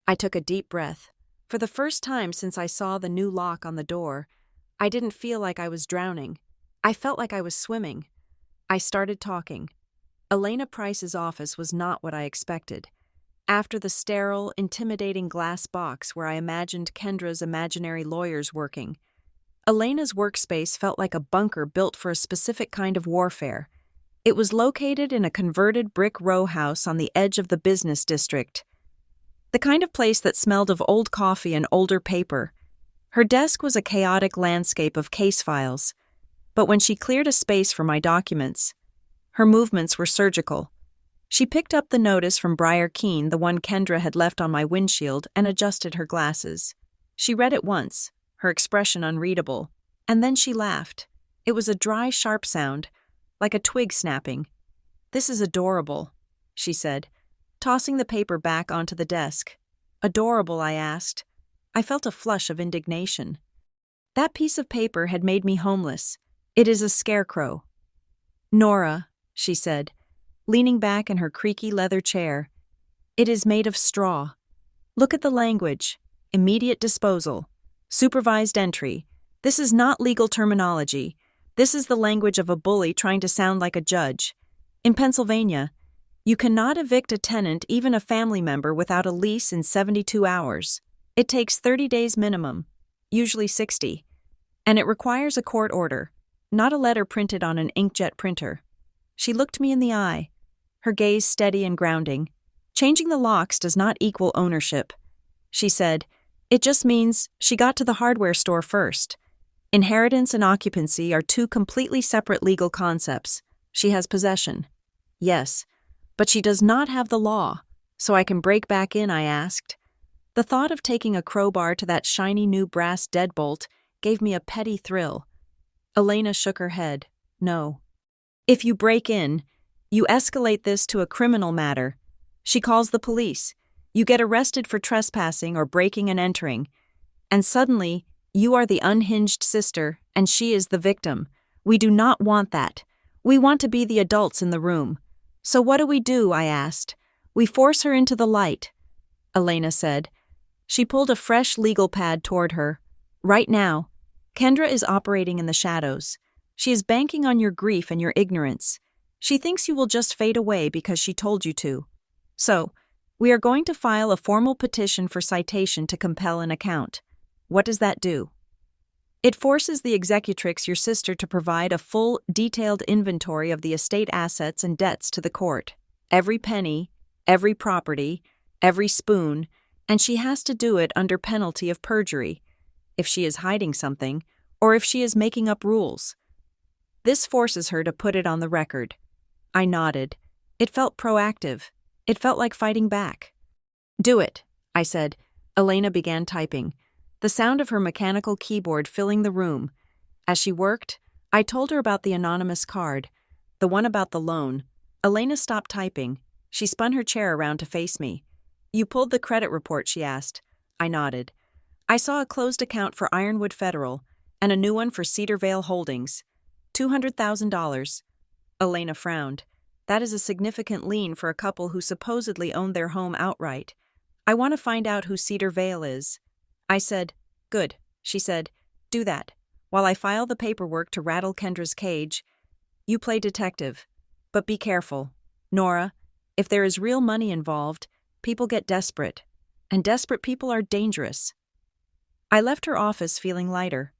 I took a deep breath. For the first time since I saw the new lock on the door, I didn't feel like I was drowning. I felt like I was swimming. I started talking. Elena Price's office was not what I expected. After the sterile, intimidating glass box where I imagined Kendra's imaginary lawyers working, Elena's workspace felt like a bunker built for a specific kind of warfare. It was located in a converted brick row house on the edge of the business district. The kind of place that smelled of old coffee and older paper. Her desk was a chaotic landscape of case files, but when she cleared a space for my documents, her movements were surgical. She picked up the notice from Briar Keene, the one Kendra had left on my windshield, and adjusted her glasses. She read it once, her expression unreadable, and then she laughed. It was a dry, sharp sound, like a twig snapping. This is adorable, she said, tossing the paper back onto the desk. Adorable, I asked. I felt a flush of indignation. That piece of paper had made me homeless. It is a scarecrow. Nora, she said, leaning back in her creaky leather chair. It is made of straw. Look at the language. Immediate disposal. Supervised entry. This is not legal terminology. This is the language of a bully trying to sound like a judge. In Pennsylvania, you cannot evict a tenant, even a family member, without a lease in 72 hours. It takes 30 days minimum, usually 60, and it requires a court order, not a letter printed on an inkjet printer. She looked me in the eye, her gaze steady and grounding. Changing the locks does not equal ownership. She said, it just means she got to the hardware store first. Inheritance and occupancy are two completely separate legal concepts. She has possession. Yes, but she does not have the law. So I can break back in, I asked. The thought of taking a crowbar to that shiny new brass deadbolt gave me a petty thrill. Elena shook her head. No. If you break in, you escalate this to a criminal matter. She calls the police. You get arrested for trespassing or breaking and entering. And suddenly, you are the unhinged sister, and she is the victim. We do not want that. We want to be the adults in the room. So what do? I asked. We force her into the light, Elena said. She pulled a fresh legal pad toward her. Right now, Kendra is operating in the shadows. She is banking on your grief and your ignorance. She thinks you will just fade away because she told you to. So, we are going to file a formal petition for citation to compel an account. What does that do? It forces the executrix, your sister, to provide a full, detailed inventory of the estate assets and debts to the court. Every penny, every property, every spoon, and she has to do it under penalty of perjury, if she is hiding something, or if she is making up rules. This forces her to put it on the record. I nodded. It felt proactive. It felt like fighting back. Do it, I said. Elena began typing, the sound of her mechanical keyboard filling the room. As she worked, I told her about the anonymous card, the one about the loan. Elena stopped typing. She spun her chair around to face me. You pulled the credit report, she asked. I nodded. I saw a closed account for Ironwood Federal and a new one for Cedar Vale Holdings. $200,000. Elena frowned. That is a significant lien for a couple who supposedly owned their home outright. I want to find out who Cedar Vale is. I said, good, she said. Do that, while I file the paperwork to rattle Kendra's cage. You play detective. But be careful. Nora, if there is real money involved, people get desperate. And desperate people are dangerous. I left her office feeling lighter.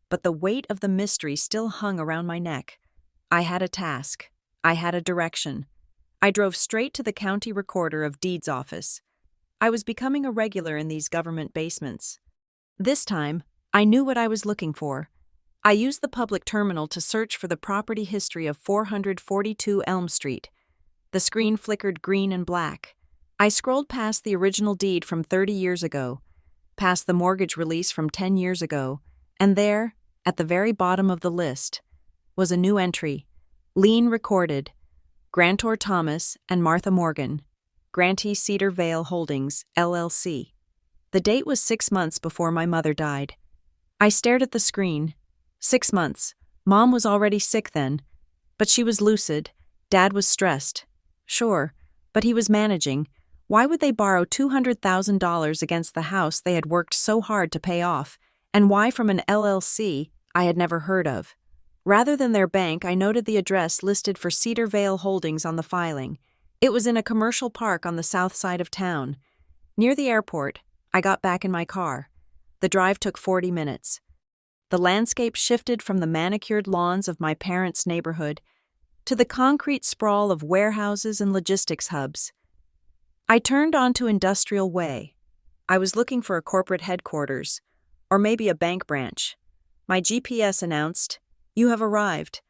But the weight of the mystery still hung around my neck. I had a task. I had a direction. I drove straight to the county recorder of deeds office. I was becoming a regular in these government basements. This time, I knew what I was looking for. I used the public terminal to search for the property history of 442 Elm Street. The screen flickered green and black. I scrolled past the original deed from 30 years ago, past the mortgage release from 10 years ago, and there, at the very bottom of the list, was a new entry. Lien recorded. Grantor Thomas and Martha Morgan. Grantee Cedar Vale Holdings, LLC. The date was 6 months before my mother died. I stared at the screen. 6 months. Mom was already sick then. But she was lucid. Dad was stressed. Sure, but he was managing. Why would they borrow $200,000 against the house they had worked so hard to pay off? And why from an LLC I had never heard of? Rather than their bank, I noted the address listed for Cedar Vale Holdings on the filing. It was in a commercial park on the south side of town. Near the airport, I got back in my car. The drive took 40 minutes. The landscape shifted from the manicured lawns of my parents' neighborhood to the concrete sprawl of warehouses and logistics hubs. I turned onto Industrial Way. I was looking for a corporate headquarters, or maybe a bank branch. My GPS announced, "You have arrived."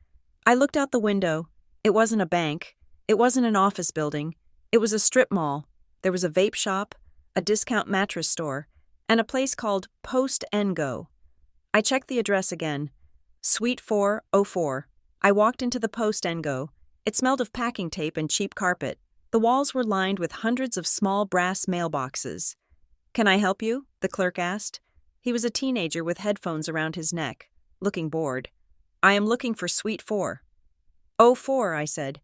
I looked out the window. It wasn't a bank. It wasn't an office building. It was a strip mall. There was a vape shop, a discount mattress store, and a place called Post & Go. I checked the address again. Suite 404. I walked into the Post & Go. It smelled of packing tape and cheap carpet. The walls were lined with hundreds of small brass mailboxes. "Can I help you?" the clerk asked. He was a teenager with headphones around his neck, looking bored. "I am looking for Suite 4. "04, I said.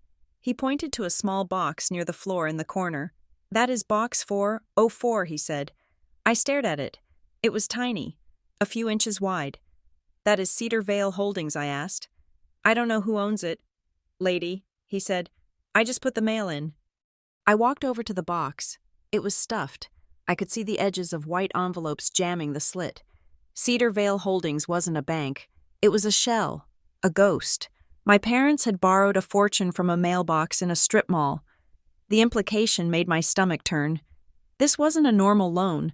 He pointed to a small box near the floor in the corner. "That is box 404, he said. I stared at it. It was tiny, a few inches wide. "That is Cedar Vale Holdings," I asked. "I don't know who owns it, lady," he said. "I just put the mail in." I walked over to the box. It was stuffed. I could see the edges of white envelopes jamming the slit. Cedar Vale Holdings wasn't a bank. It was a shell, a ghost. My parents had borrowed a fortune from a mailbox in a strip mall. The implication made my stomach turn. This wasn't a normal loan.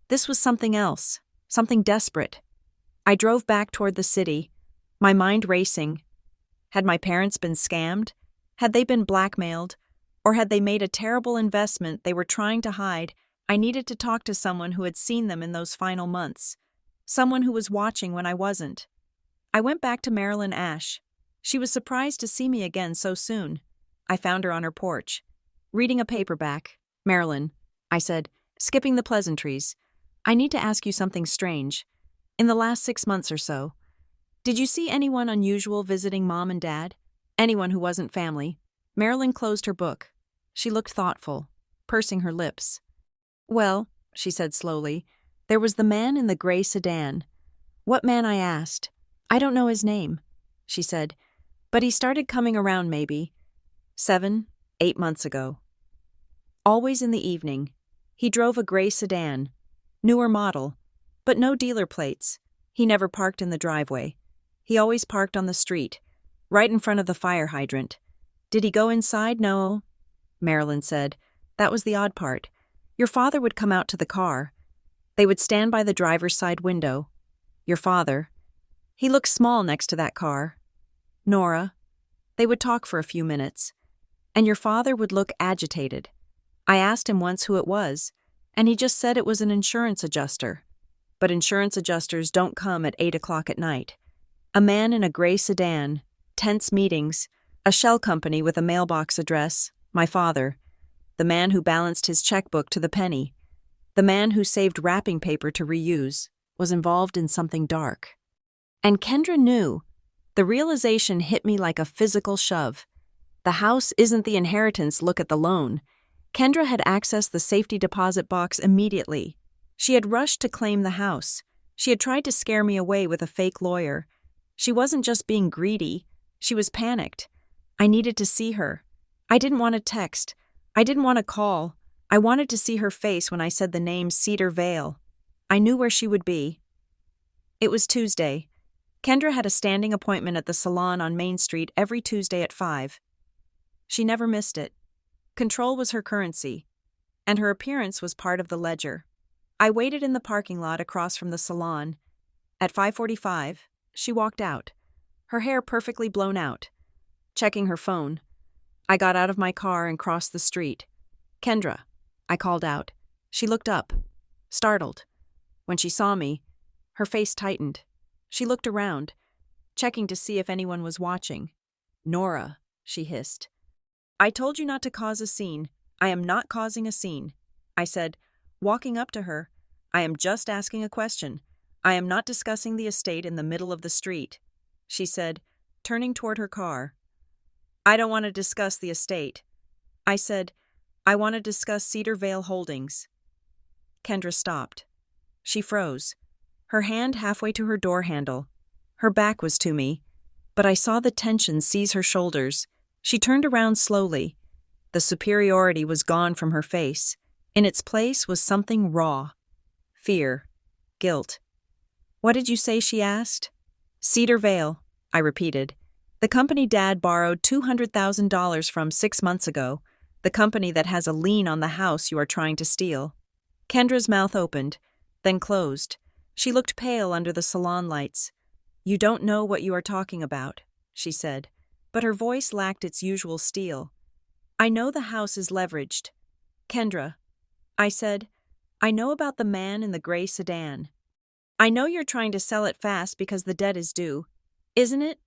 This was something else, something desperate. I drove back toward the city, my mind racing. Had my parents been scammed? Had they been blackmailed? Or had they made a terrible investment they were trying to hide? I needed to talk to someone who had seen them in those final months. Someone who was watching when I wasn't. I went back to Marilyn Ash. She was surprised to see me again so soon. I found her on her porch, reading a paperback. "Marilyn," I said, skipping the pleasantries, "I need to ask you something strange. In the last 6 months or so, did you see anyone unusual visiting Mom and Dad? Anyone who wasn't family?" Marilyn closed her book. She looked thoughtful, pursing her lips. "Well," she said slowly, "there was the man in the gray sedan." "What man?" I asked. "I don't know his name," she said, "but he started coming around maybe 7, 8 months ago. Always in the evening. He drove a gray sedan, newer model, but no dealer plates. He never parked in the driveway. He always parked on the street, right in front of the fire hydrant. Did he go inside? No," Marilyn said. "That was the odd part. Your father would come out to the car. They would stand by the driver's side window. Your father. He looked small next to that car. Nora. They would talk for a few minutes. And your father would look agitated. I asked him once who it was, and he just said it was an insurance adjuster. But insurance adjusters don't come at 8 o'clock at night. A man in a gray sedan, tense meetings, a shell company with a mailbox address, my father. The man who balanced his checkbook to the penny. The man who saved wrapping paper to reuse was involved in something dark. And Kendra knew. The realization hit me like a physical shove. The house isn't the inheritance, look at the loan. Kendra had accessed the safety deposit box immediately. She had rushed to claim the house. She had tried to scare me away with a fake lawyer. She wasn't just being greedy. She was panicked. I needed to see her. I didn't want to text. I didn't want to call. I wanted to see her face when I said the name Cedar Vale. I knew where she would be. It was Tuesday. Kendra had a standing appointment at the salon on Main Street every Tuesday at 5. She never missed it. Control was her currency, and her appearance was part of the ledger. I waited in the parking lot across from the salon. At 5:45, she walked out, her hair perfectly blown out, checking her phone. I got out of my car and crossed the street. "Kendra," I called out. She looked up, startled. When she saw me, her face tightened. She looked around, checking to see if anyone was watching. "Nora," she hissed. "I told you not to cause a scene. I am not causing a scene," I said, walking up to her. "I am just asking a question. I am not discussing the estate in the middle of the street," she said, turning toward her car. "I don't want to discuss the estate." I said, "I want to discuss Cedar Vale Holdings." Kendra stopped. She froze, her hand halfway to her door handle. Her back was to me, but I saw the tension seize her shoulders. She turned around slowly. The superiority was gone from her face. In its place was something raw. Fear. Guilt. "What did you say?" she asked. "Cedar Vale," I repeated. "The company Dad borrowed $200,000 from 6 months ago. The company that has a lien on the house you are trying to steal." Kendra's mouth opened, then closed. She looked pale under the salon lights. "You don't know what you are talking about," she said, but her voice lacked its usual steel. "I know the house is leveraged." "Kendra," I said, "I know about the man in the gray sedan. I know you're trying to sell it fast because the debt is due, isn't it?"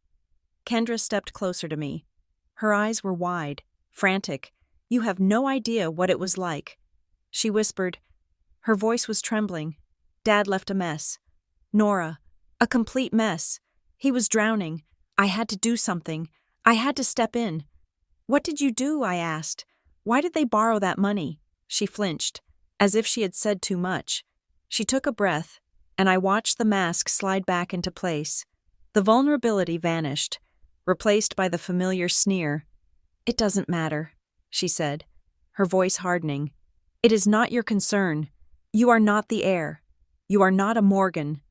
Kendra stepped closer to me. Her eyes were wide, frantic. "You have no idea what it was like," she whispered. Her voice was trembling. "Dad left a mess. Nora, a complete mess. He was drowning. I had to do something. I had to step in." "What did you do?" I asked. "Why did they borrow that money?" She flinched, as if she had said too much. She took a breath, and I watched the mask slide back into place. The vulnerability vanished, replaced by the familiar sneer. "It doesn't matter," she said, her voice hardening. "It is not your concern. You are not the heir. You are not a Morgan."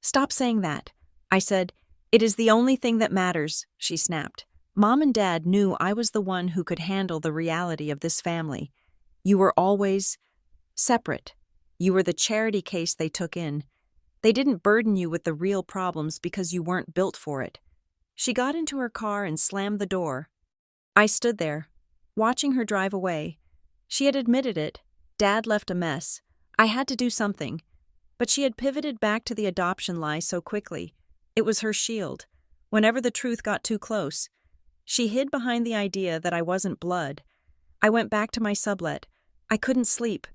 "Stop saying that," I said. "It is the only thing that matters," she snapped. "Mom and Dad knew I was the one who could handle the reality of this family. You were always separate. You were the charity case they took in. They didn't burden you with the real problems because you weren't built for it." She got into her car and slammed the door. I stood there, watching her drive away. She had admitted it. Dad left a mess. I had to do something. But she had pivoted back to the adoption lie so quickly. It was her shield. Whenever the truth got too close, she hid behind the idea that I wasn't blood. I went back to my sublet. I couldn't sleep.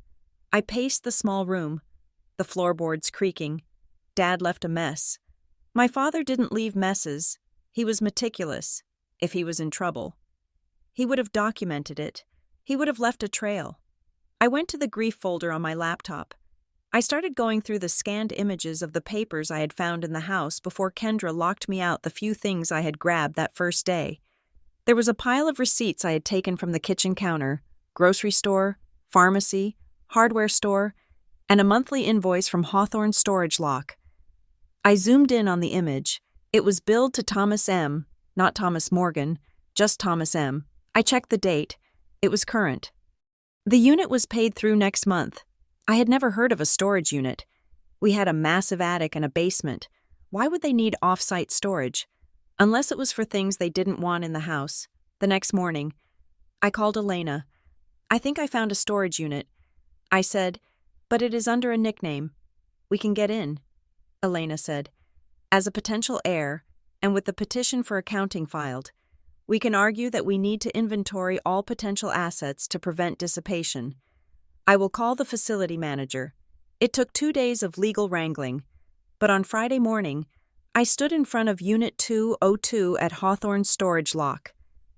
I paced the small room, the floorboards creaking. Dad left a mess. My father didn't leave messes. He was meticulous. If he was in trouble, he would have documented it. He would have left a trail. I went to the grief folder on my laptop. I started going through the scanned images of the papers I had found in the house before Kendra locked me out the few things I had grabbed that first day. There was a pile of receipts I had taken from the kitchen counter, grocery store, pharmacy, hardware store, and a monthly invoice from Hawthorne Storage Lock. I zoomed in on the image. It was billed to Thomas M., not Thomas Morgan, just Thomas M. I checked the date. It was current. The unit was paid through next month. I had never heard of a storage unit. We had a massive attic and a basement. Why would they need off-site storage? Unless it was for things they didn't want in the house. The next morning, I called Elena. "I think I found a storage unit." I said, "But it is under a nickname. We can get in." Elena said, "As a potential heir, and with the petition for accounting filed, we can argue that we need to inventory all potential assets to prevent dissipation. I will call the facility manager." It took 2 days of legal wrangling, but on Friday morning, I stood in front of Unit 202 at Hawthorne Storage Lock.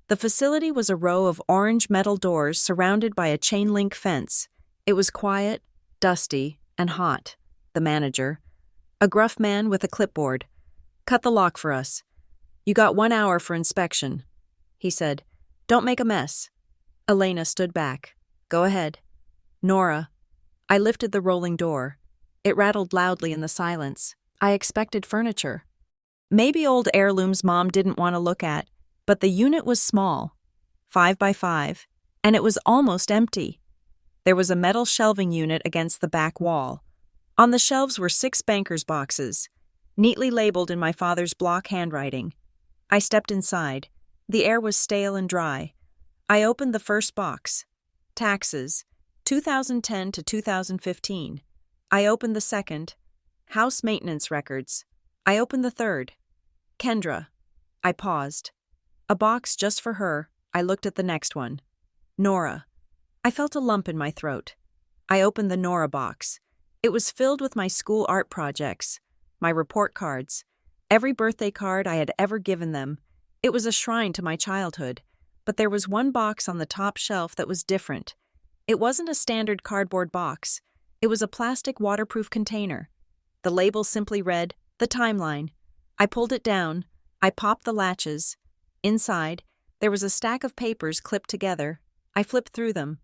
The facility was a row of orange metal doors surrounded by a chain-link fence. It was quiet, dusty, and hot. The manager, a gruff man with a clipboard, "Cut the lock for us. You got 1 hour for inspection," he said. "Don't make a mess." Elena stood back. "Go ahead." "Nora." I lifted the rolling door. It rattled loudly in the silence. I expected furniture. Maybe old heirlooms Mom didn't want to look at, but the unit was small, 5 by 5, and it was almost empty. There was a metal shelving unit against the back wall. On the shelves were 6 banker's boxes, neatly labeled in my father's block handwriting. I stepped inside. The air was stale and dry. I opened the first box. Taxes, 2010 to 2015. I opened the second. House maintenance records. I opened the third. Kendra. I paused. A box just for her. I looked at the next one. Nora. I felt a lump in my throat. I opened the Nora box. It was filled with my school art projects, my report cards, every birthday card I had ever given them. It was a shrine to my childhood, but there was one box on the top shelf that was different. It wasn't a standard cardboard box. It was a plastic waterproof container. The label simply read, "The Timeline." I pulled it down. I popped the latches. Inside, there was a stack of papers clipped together. I flipped through them.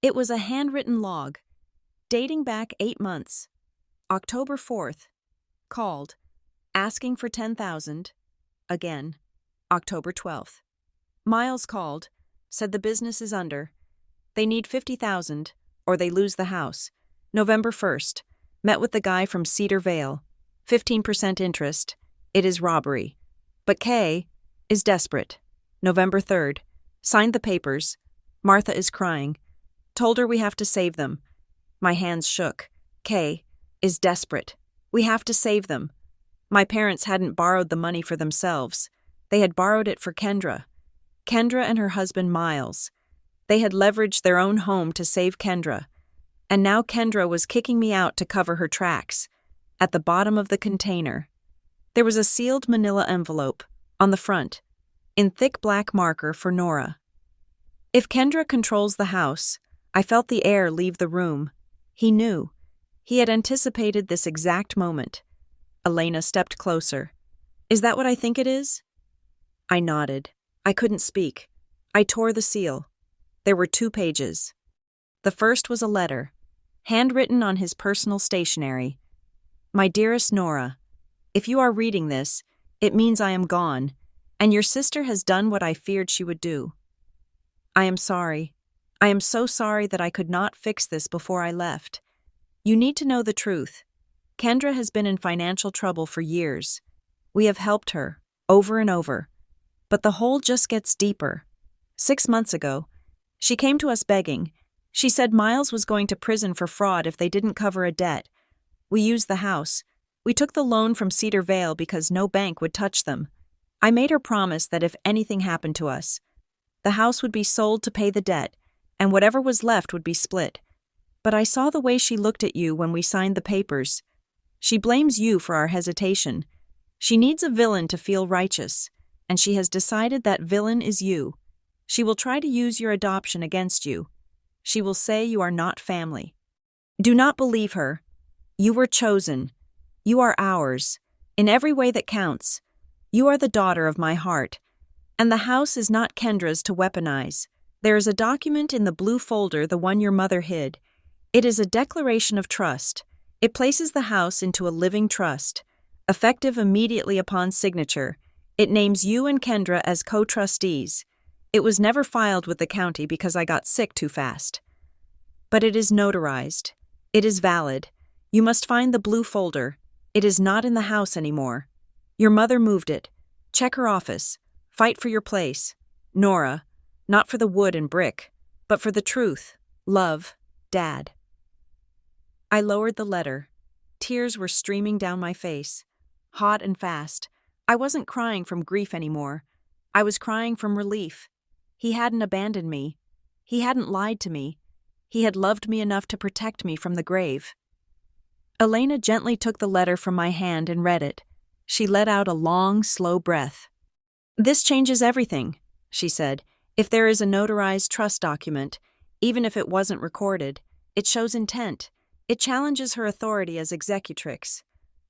It was a handwritten log, dating back 8 months. October 4th. Called. Asking for 10,000. Again. October 12th. Miles called. Said the business is under. They need 50,000, or they lose the house. November 1st. Met with the guy from Cedar Vale. 15% interest. It is robbery. But Kay is desperate. November 3rd. Signed the papers. Martha is crying. Told her we have to save them. My hands shook. Kay is desperate. We have to save them. My parents hadn't borrowed the money for themselves. They had borrowed it for Kendra. Kendra and her husband Miles. They had leveraged their own home to save Kendra. And now Kendra was kicking me out to cover her tracks. At the bottom of the container, there was a sealed manila envelope, on the front, in thick black marker for Nora. If Kendra controls the house, I felt the air leave the room. He knew. He had anticipated this exact moment. Elena stepped closer. Is that what I think it is? I nodded. I couldn't speak. I tore the seal. There were 2 pages. The first was a letter, handwritten on his personal stationery. My dearest Nora, if you are reading this, it means I am gone, and your sister has done what I feared she would do. I am sorry. I am so sorry that I could not fix this before I left. You need to know the truth. Kendra has been in financial trouble for years. We have helped her, over and over. But the hole just gets deeper. 6 months ago, she came to us begging. She said Miles was going to prison for fraud if they didn't cover a debt. We used the house. We took the loan from Cedar Vale because no bank would touch them. I made her promise that if anything happened to us, the house would be sold to pay the debt, and whatever was left would be split. But I saw the way she looked at you when we signed the papers. She blames you for our hesitation. She needs a villain to feel righteous, and she has decided that villain is you. She will try to use your adoption against you. She will say you are not family. Do not believe her. You were chosen. You are ours, in every way that counts. You are the daughter of my heart. And the house is not Kendra's to weaponize. There is a document in the blue folder, the one your mother hid. It is a declaration of trust. It places the house into a living trust, effective immediately upon signature. It names you and Kendra as co-trustees. It was never filed with the county because I got sick too fast. But it is notarized. It is valid. You must find the blue folder. It is not in the house anymore. Your mother moved it. Check her office. Fight for your place. Nora, not for the wood and brick, but for the truth. Love, Dad. I lowered the letter. Tears were streaming down my face, hot and fast. I wasn't crying from grief anymore. I was crying from relief. He hadn't abandoned me. He hadn't lied to me. He had loved me enough to protect me from the grave. Elena gently took the letter from my hand and read it. She let out a long, slow breath. This changes everything, she said. If there is a notarized trust document, even if it wasn't recorded, it shows intent. It challenges her authority as executrix.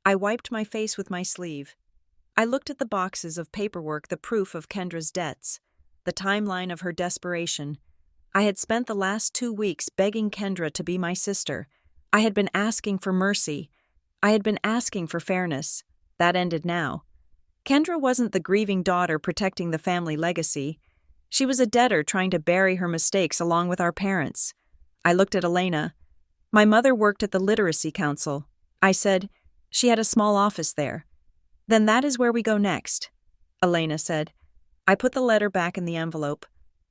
I wiped my face with my sleeve. I looked at the boxes of paperwork, the proof of Kendra's debts, the timeline of her desperation. I had spent the last 2 weeks begging Kendra to be my sister. I had been asking for mercy. I had been asking for fairness. That ended now. Kendra wasn't the grieving daughter protecting the family legacy. She was a debtor trying to bury her mistakes along with our parents. I looked at Elena. My mother worked at the Literacy Council. I said, she had a small office there. Then that is where we go next, Elena said. I put the letter back in the envelope.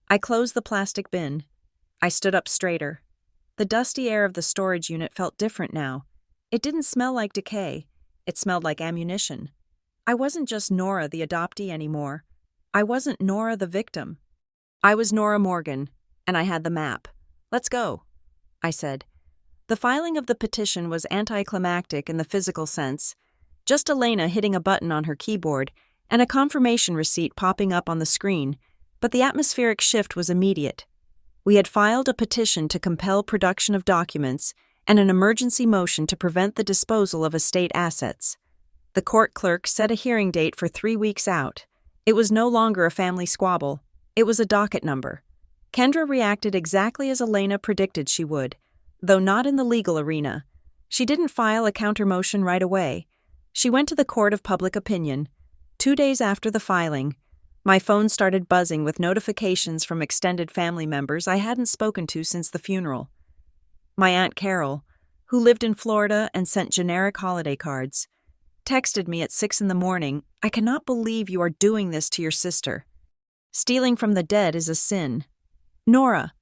I closed the plastic bin. I stood up straighter. The dusty air of the storage unit felt different now. It didn't smell like decay. It smelled like ammunition. I wasn't just Nora the adoptee anymore. I wasn't Nora the victim. I was Nora Morgan, and I had the map. Let's go, I said. The filing of the petition was anticlimactic in the physical sense. Just Elena hitting a button on her keyboard and a confirmation receipt popping up on the screen, but the atmospheric shift was immediate. We had filed a petition to compel production of documents and an emergency motion to prevent the disposal of estate assets. The court clerk set a hearing date for 3 weeks out. It was no longer a family squabble. It was a docket number. Kendra reacted exactly as Elena predicted she would, though not in the legal arena. She didn't file a counter-motion right away. She went to the court of public opinion. 2 days after the filing, my phone started buzzing with notifications from extended family members I hadn't spoken to since the funeral. My Aunt Carol, who lived in Florida and sent generic holiday cards, texted me at 6 a.m. I cannot believe you are doing this to your sister. Stealing from the dead is a sin. Nora,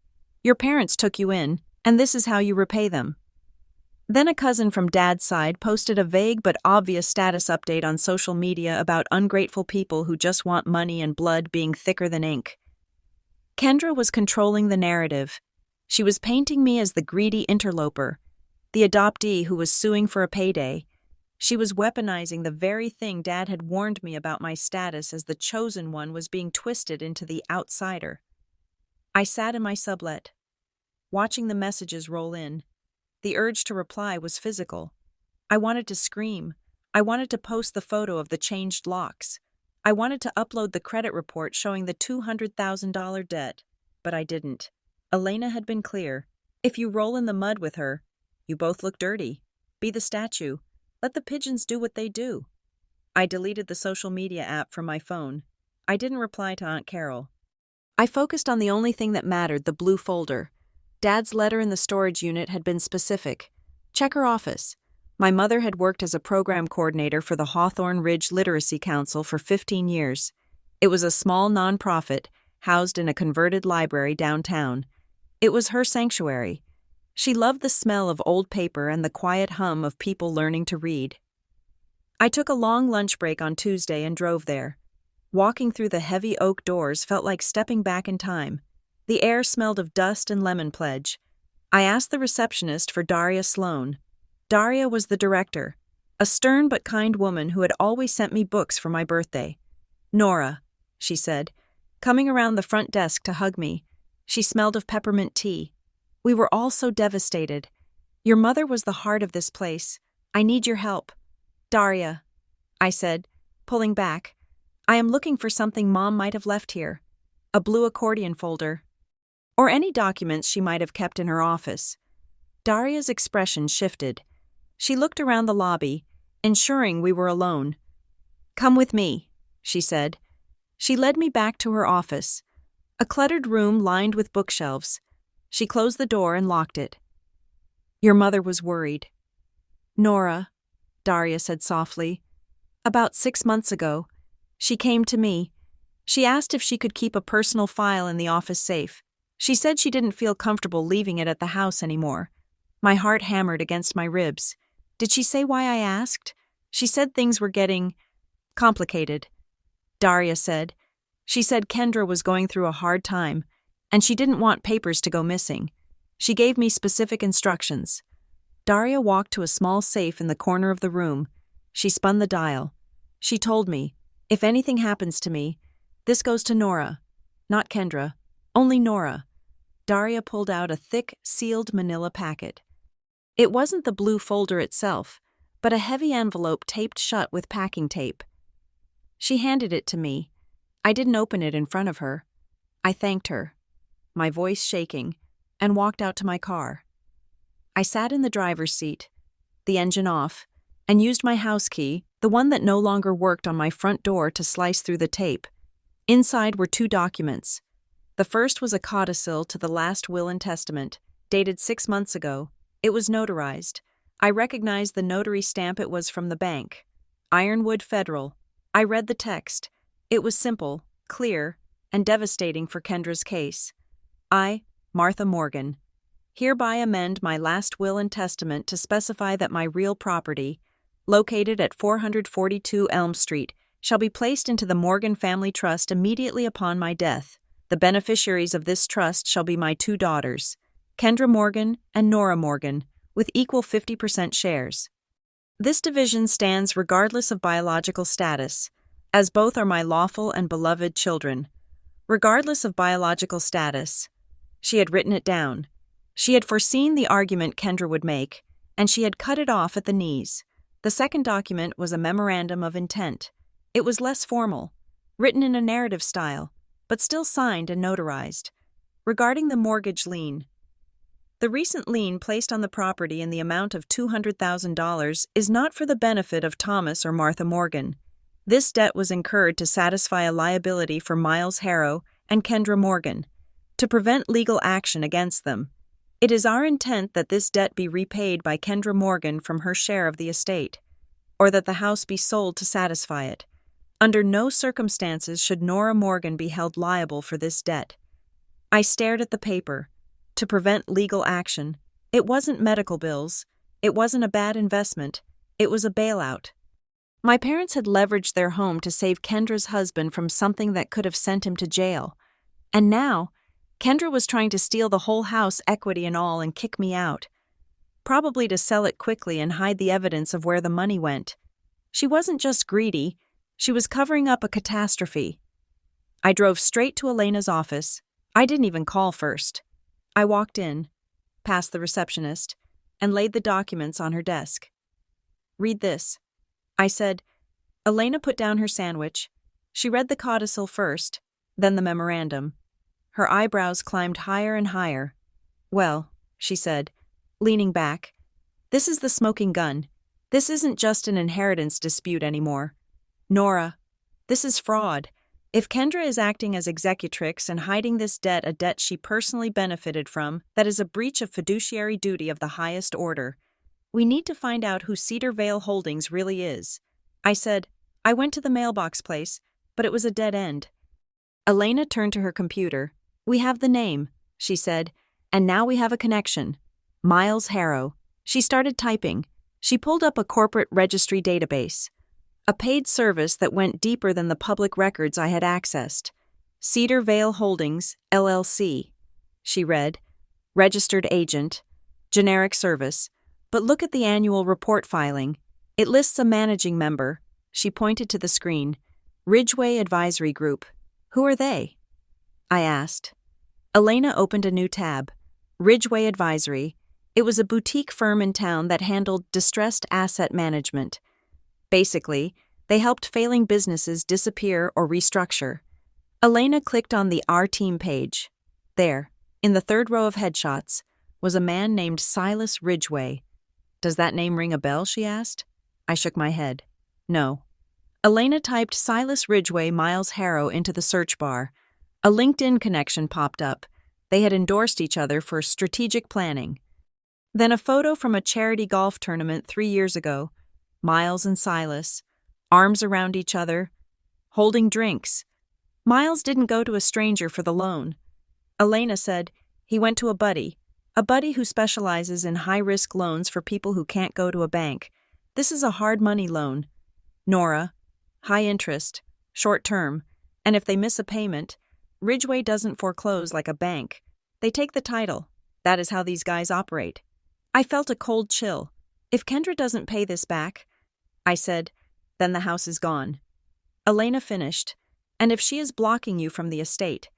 your parents took you in, and this is how you repay them. Then a cousin from Dad's side posted a vague but obvious status update on social media about ungrateful people who just want money and blood being thicker than ink. Kendra was controlling the narrative. She was painting me as the greedy interloper, the adoptee who was suing for a payday. She was weaponizing the very thing Dad had warned me about. My status as the chosen one was being twisted into the outsider. I sat in my sublet, watching the messages roll in. The urge to reply was physical. I wanted to scream. I wanted to post the photo of the changed locks. I wanted to upload the credit report showing the $200,000 debt, but I didn't. Elena had been clear. If you roll in the mud with her, you both look dirty. Be the statue. Let the pigeons do what they do. I deleted the social media app from my phone. I didn't reply to Aunt Carol. I focused on the only thing that mattered, the blue folder. Dad's letter in the storage unit had been specific. Check her office. My mother had worked as a program coordinator for the Hawthorne Ridge Literacy Council for 15 years. It was a small nonprofit housed in a converted library downtown. It was her sanctuary. She loved the smell of old paper and the quiet hum of people learning to read. I took a long lunch break on Tuesday and drove there. Walking through the heavy oak doors felt like stepping back in time. The air smelled of dust and lemon pledge. I asked the receptionist for Daria Sloan. Daria was the director, a stern but kind woman who had always sent me books for my birthday. "Nora," she said, coming around the front desk to hug me. She smelled of peppermint tea. "We were all so devastated. Your mother was the heart of this place. I need your help." "Daria," I said, pulling back, "I am looking for something Mom might have left here. A blue accordion folder. Or any documents she might have kept in her office." Daria's expression shifted. She looked around the lobby, ensuring we were alone. "Come with me," she said. She led me back to her office, a cluttered room lined with bookshelves. She closed the door and locked it. "Your mother was worried." "Nora," Daria said softly. "About 6 months ago, she came to me. She asked if she could keep a personal file in the office safe. She said she didn't feel comfortable leaving it at the house anymore." My heart hammered against my ribs. Did she say why I asked? She said things were getting complicated. Daria said. She said Kendra was going through a hard time, and she didn't want papers to go missing. She gave me specific instructions. Daria walked to a small safe in the corner of the room. She spun the dial. She told me, "If anything happens to me, this goes to Nora. Not Kendra. Only Nora." Daria pulled out a thick, sealed manila packet. It wasn't the blue folder itself, but a heavy envelope taped shut with packing tape. She handed it to me. I didn't open it in front of her. I thanked her, my voice shaking, and walked out to my car. I sat in the driver's seat, the engine off, and used my house key, the one that no longer worked, on my front door to slice through the tape. Inside were 2 documents. The first was a codicil to the last will and testament, dated 6 months ago. It was notarized. I recognized the notary stamp. It was from the bank. Ironwood Federal. I read the text. It was simple, clear, and devastating for Kendra's case. I, Martha Morgan, hereby amend my last will and testament to specify that my real property, located at 442 Elm Street, shall be placed into the Morgan Family Trust immediately upon my death. The beneficiaries of this trust shall be my 2 daughters, Kendra Morgan and Nora Morgan, with equal 50% shares. This division stands regardless of biological status, as both are my lawful and beloved children. Regardless of biological status. She had written it down. She had foreseen the argument Kendra would make, and she had cut it off at the knees. The second document was a memorandum of intent. It was less formal, written in a narrative style, but still signed and notarized. Regarding the mortgage lien. The recent lien placed on the property in the amount of $200,000 is not for the benefit of Thomas or Martha Morgan. This debt was incurred to satisfy a liability for Miles Harrow and Kendra Morgan, to prevent legal action against them. It is our intent that this debt be repaid by Kendra Morgan from her share of the estate, or that the house be sold to satisfy it. Under no circumstances should Nora Morgan be held liable for this debt. I stared at the paper. To prevent legal action. It wasn't medical bills. It wasn't a bad investment. It was a bailout. My parents had leveraged their home to save Kendra's husband from something that could have sent him to jail. And now, Kendra was trying to steal the whole house, equity and all, and kick me out. Probably to sell it quickly and hide the evidence of where the money went. She wasn't just greedy. She was covering up a catastrophe. I drove straight to Elena's office. I didn't even call first. I walked in, past the receptionist, and laid the documents on her desk. "Read this," I said. Elena put down her sandwich. She read the codicil first, then the memorandum. Her eyebrows climbed higher and higher. "Well," she said, leaning back, "this is the smoking gun. This isn't just an inheritance dispute anymore. Nora, this is fraud. If Kendra is acting as executrix and hiding this debt, a debt she personally benefited from, that is a breach of fiduciary duty of the highest order. We need to find out who Cedar Vale Holdings really is." I said, "I went to the mailbox place, but it was a dead end." Elena turned to her computer. "We have the name," she said, "and now we have a connection. Miles Harrow." She started typing. She pulled up a corporate registry database. A paid service that went deeper than the public records I had accessed. "Cedar Vale Holdings, LLC." She read, "Registered agent, generic service, but look at the annual report filing. It lists a managing member." She pointed to the screen. "Ridgeway Advisory Group. Who are they?" I asked. Elena opened a new tab. Ridgeway Advisory. It was a boutique firm in town that handled distressed asset management. Basically, they helped failing businesses disappear or restructure. Elena clicked on the Our Team page. There, in the third row of headshots, was a man named Silas Ridgeway. "Does that name ring a bell?" she asked. I shook my head. "No." Elena typed Silas Ridgeway Miles Harrow into the search bar. A LinkedIn connection popped up. They had endorsed each other for strategic planning. Then a photo from a charity golf tournament 3 years ago. Miles and Silas, arms around each other, holding drinks. Miles didn't go to a stranger for the loan. Elena said he went to a buddy who specializes in high-risk loans for people who can't go to a bank. This is a hard money loan. Nora, high interest, short term, and if they miss a payment, Ridgeway doesn't foreclose like a bank. They take the title. That is how these guys operate. I felt a cold chill. If Kendra doesn't pay this back, I said, then the house is gone. Elena finished, and if she is blocking you from the estate,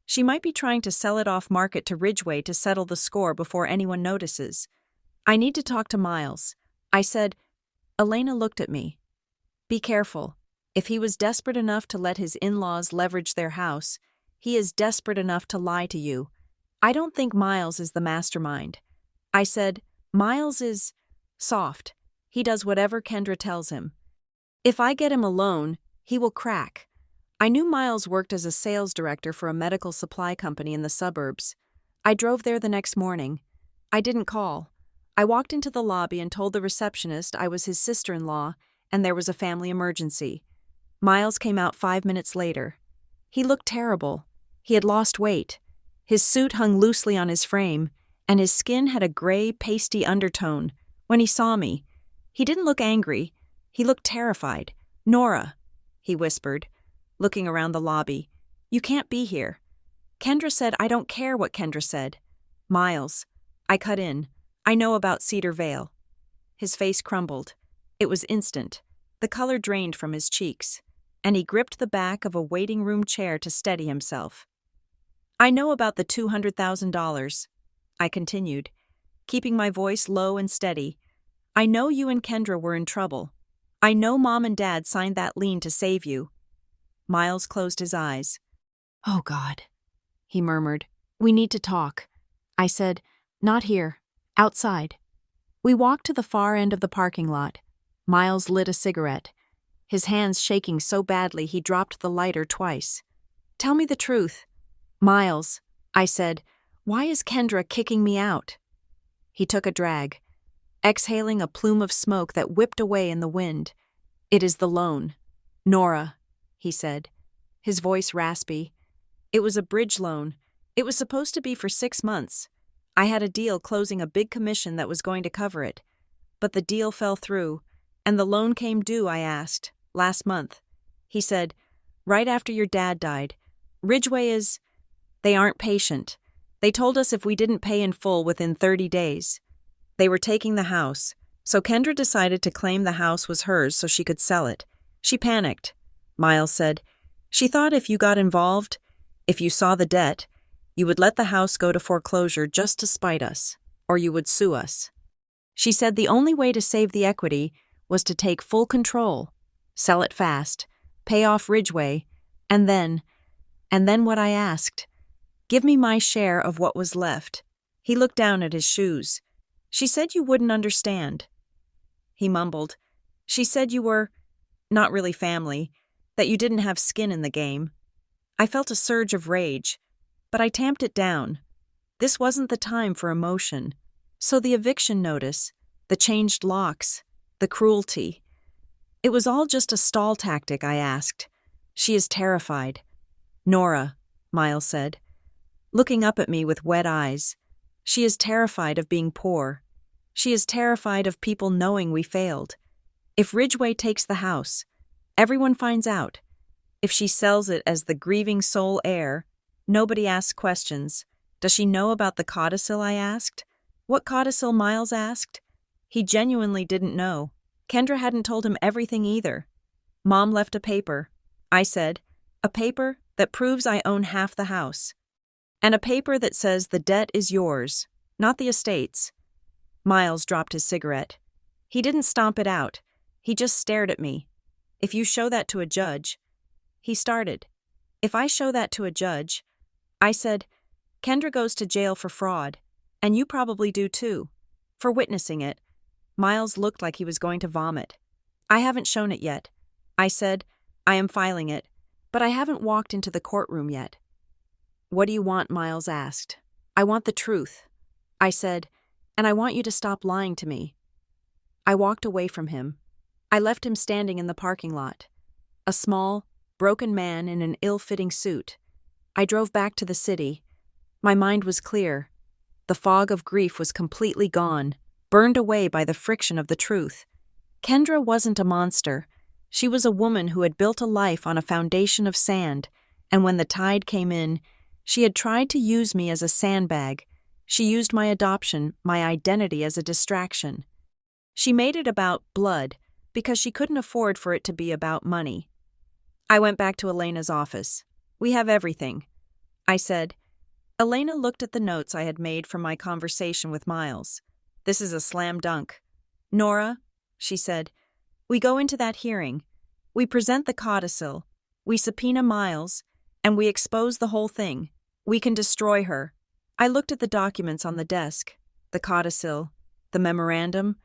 she might be trying to sell it off market to Ridgeway to settle the score before anyone notices. I need to talk to Miles. I said. Elena looked at me. Be careful. If he was desperate enough to let his in-laws leverage their house, he is desperate enough to lie to you. I don't think Miles is the mastermind. I said, Miles is soft. He does whatever Kendra tells him. If I get him a loan, he will crack. I knew Miles worked as a sales director for a medical supply company in the suburbs. I drove there the next morning. I didn't call. I walked into the lobby and told the receptionist I was his sister-in-law and there was a family emergency. Miles came out 5 minutes later. He looked terrible. He had lost weight. His suit hung loosely on his frame, and his skin had a gray, pasty undertone. When he saw me, he didn't look angry. He looked terrified. Nora, he whispered, looking around the lobby. You can't be here. Kendra said I don't care what Kendra said. Miles, I cut in. I know about Cedar Vale. His face crumbled. It was instant. The color drained from his cheeks, and he gripped the back of a waiting room chair to steady himself. I know about the $200,000, I continued, keeping my voice low and steady. I know you and Kendra were in trouble. I know Mom and Dad signed that lien to save you. Miles closed his eyes. Oh, God, he murmured. We need to talk. I said, not here, outside. We walked to the far end of the parking lot. Miles lit a cigarette, his hands shaking so badly he dropped the lighter twice. Tell me the truth. Miles, I said, why is Kendra kicking me out? He took a drag, exhaling a plume of smoke that whipped away in the wind. It is the loan. Nora, he said, his voice raspy. It was a bridge loan. It was supposed to be for 6 months. I had a deal closing a big commission that was going to cover it. But the deal fell through, and the loan came due, I asked, last month. He said, right after your dad died. Ridgeway is... They aren't patient. They told us if we didn't pay in full within 30 days. They were taking the house, so Kendra decided to claim the house was hers so she could sell it. She panicked, Miles said. She thought if you got involved, if you saw the debt, You would let the house go to foreclosure just to spite us, or you would sue us. She said the only way to save the equity was to take full control, sell it fast, pay off Ridgeway, and then what I asked. Give me my share of what was left. He looked down at his shoes. She said you wouldn't understand. He mumbled. She said you were not really family, that you didn't have skin in the game. I felt a surge of rage, but I tamped it down. This wasn't the time for emotion. So the eviction notice, the changed locks, the cruelty. It was all just a stall tactic, I asked. She is terrified. Nora, Miles said, looking up at me with wet eyes. She is terrified of being poor. She is terrified of people knowing we failed. If Ridgeway takes the house, everyone finds out. If she sells it as the grieving sole heir, nobody asks questions. Does she know about the codicil, I asked. What codicil, Miles asked. He genuinely didn't know. Kendra hadn't told him everything either. Mom left a paper. I said, a paper that proves I own half the house. And a paper that says the debt is yours, not the estate's. Miles dropped his cigarette. He didn't stomp it out. He just stared at me. If you show that to a judge. He started. If I show that to a judge. I said, Kendra goes to jail for fraud, and you probably do too. For witnessing it. Miles looked like he was going to vomit. I haven't shown it yet. I said, I am filing it, but I haven't walked into the courtroom yet. What do you want? Miles asked. I want the truth. I said, and I want you to stop lying to me. I walked away from him. I left him standing in the parking lot. A small, broken man in an ill-fitting suit. I drove back to the city. My mind was clear. The fog of grief was completely gone, burned away by the friction of the truth. Kendra wasn't a monster. She was a woman who had built a life on a foundation of sand, and when the tide came in, she had tried to use me as a sandbag. She used my adoption, my identity as a distraction. She made it about blood because she couldn't afford for it to be about money. I went back to Elena's office. We have everything. I said. Elena looked at the notes I had made from my conversation with Miles. This is a slam dunk. Nora, she said, we go into that hearing. We present the codicil. We subpoena Miles, and we expose the whole thing. We can destroy her. I looked at the documents on the desk, the codicil, the memorandum.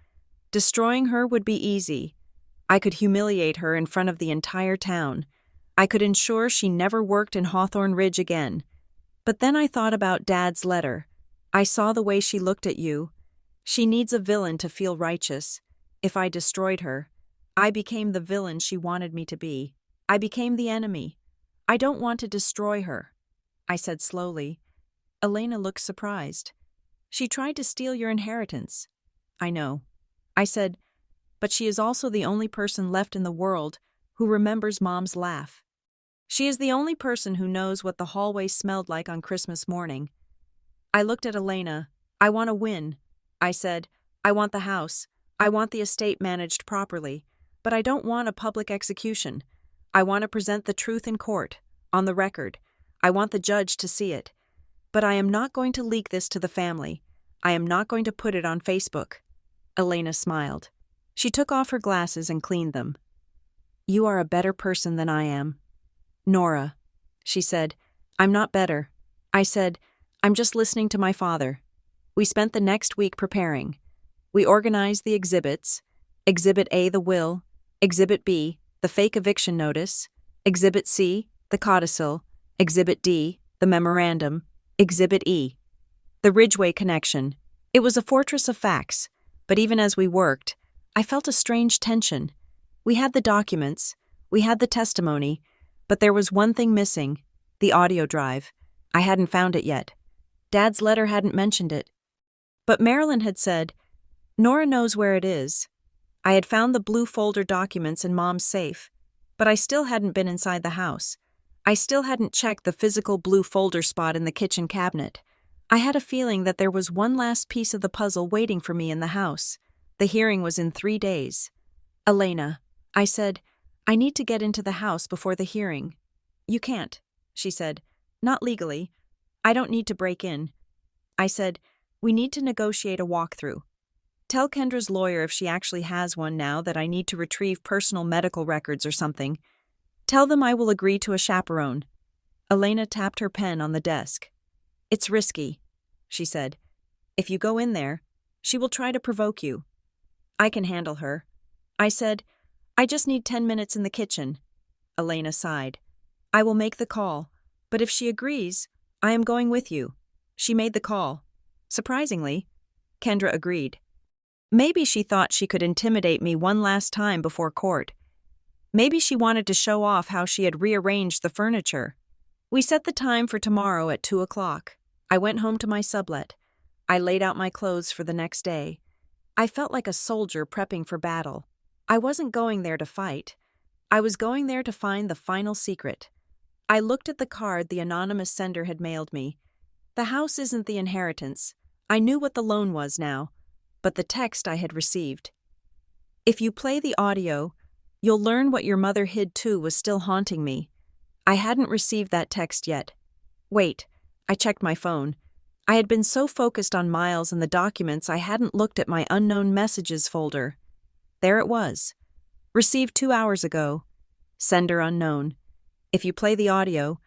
Destroying her would be easy. I could humiliate her in front of the entire town. I could ensure she never worked in Hawthorne Ridge again. But then I thought about Dad's letter. I saw the way she looked at you. She needs a villain to feel righteous. If I destroyed her, I became the villain she wanted me to be. I became the enemy. I don't want to destroy her, I said slowly. Elena looked surprised. She tried to steal your inheritance. I know. I said, but she is also the only person left in the world who remembers Mom's laugh. She is the only person who knows what the hallway smelled like on Christmas morning. I looked at Elena. I want to win. I said, I want the house. I want the estate managed properly. But I don't want a public execution. I want to present the truth in court, on the record. I want the judge to see it. But I am not going to leak this to the family. I am not going to put it on Facebook. Elena smiled. She took off her glasses and cleaned them. You are a better person than I am. Nora, she said, I'm not better. I said, I'm just listening to my father. We spent the next week preparing. We organized the exhibits. Exhibit A, the will. Exhibit B, the fake eviction notice. Exhibit C, the codicil. Exhibit D, the memorandum. Exhibit E, the Ridgeway connection. It was a fortress of facts, but even as we worked, I felt a strange tension. We had the documents, we had the testimony, but there was one thing missing, the audio drive. I hadn't found it yet. Dad's letter hadn't mentioned it. But Marilyn had said, Nora knows where it is. I had found the blue folder documents in Mom's safe, but I still hadn't been inside the house. I still hadn't checked the physical blue folder spot in the kitchen cabinet. I had a feeling that there was one last piece of the puzzle waiting for me in the house. The hearing was in 3 days. Elena, I said, I need to get into the house before the hearing. You can't, she said. Not legally. I don't need to break in. I said, we need to negotiate a walkthrough. Tell Kendra's lawyer if she actually has one now that I need to retrieve personal medical records or something. Tell them I will agree to a chaperone. Elena tapped her pen on the desk. It's risky, she said. If you go in there, she will try to provoke you. I can handle her. I said, I just need 10 minutes in the kitchen. Elena sighed. I will make the call, but if she agrees, I am going with you. She made the call. Surprisingly, Kendra agreed. Maybe she thought she could intimidate me one last time before court. Maybe she wanted to show off how she had rearranged the furniture. We set the time for tomorrow at 2 o'clock. I went home to my sublet. I laid out my clothes for the next day. I felt like a soldier prepping for battle. I wasn't going there to fight. I was going there to find the final secret. I looked at the card the anonymous sender had mailed me. The house isn't the inheritance. I knew what the loan was now, but the text I had received. If you play the audio, you'll learn what your mother hid too was still haunting me. I hadn't received that text yet. Wait, I checked my phone. I had been so focused on Miles and the documents I hadn't looked at my unknown messages folder. There it was. Received 2 hours ago. Sender unknown. If you play the audio,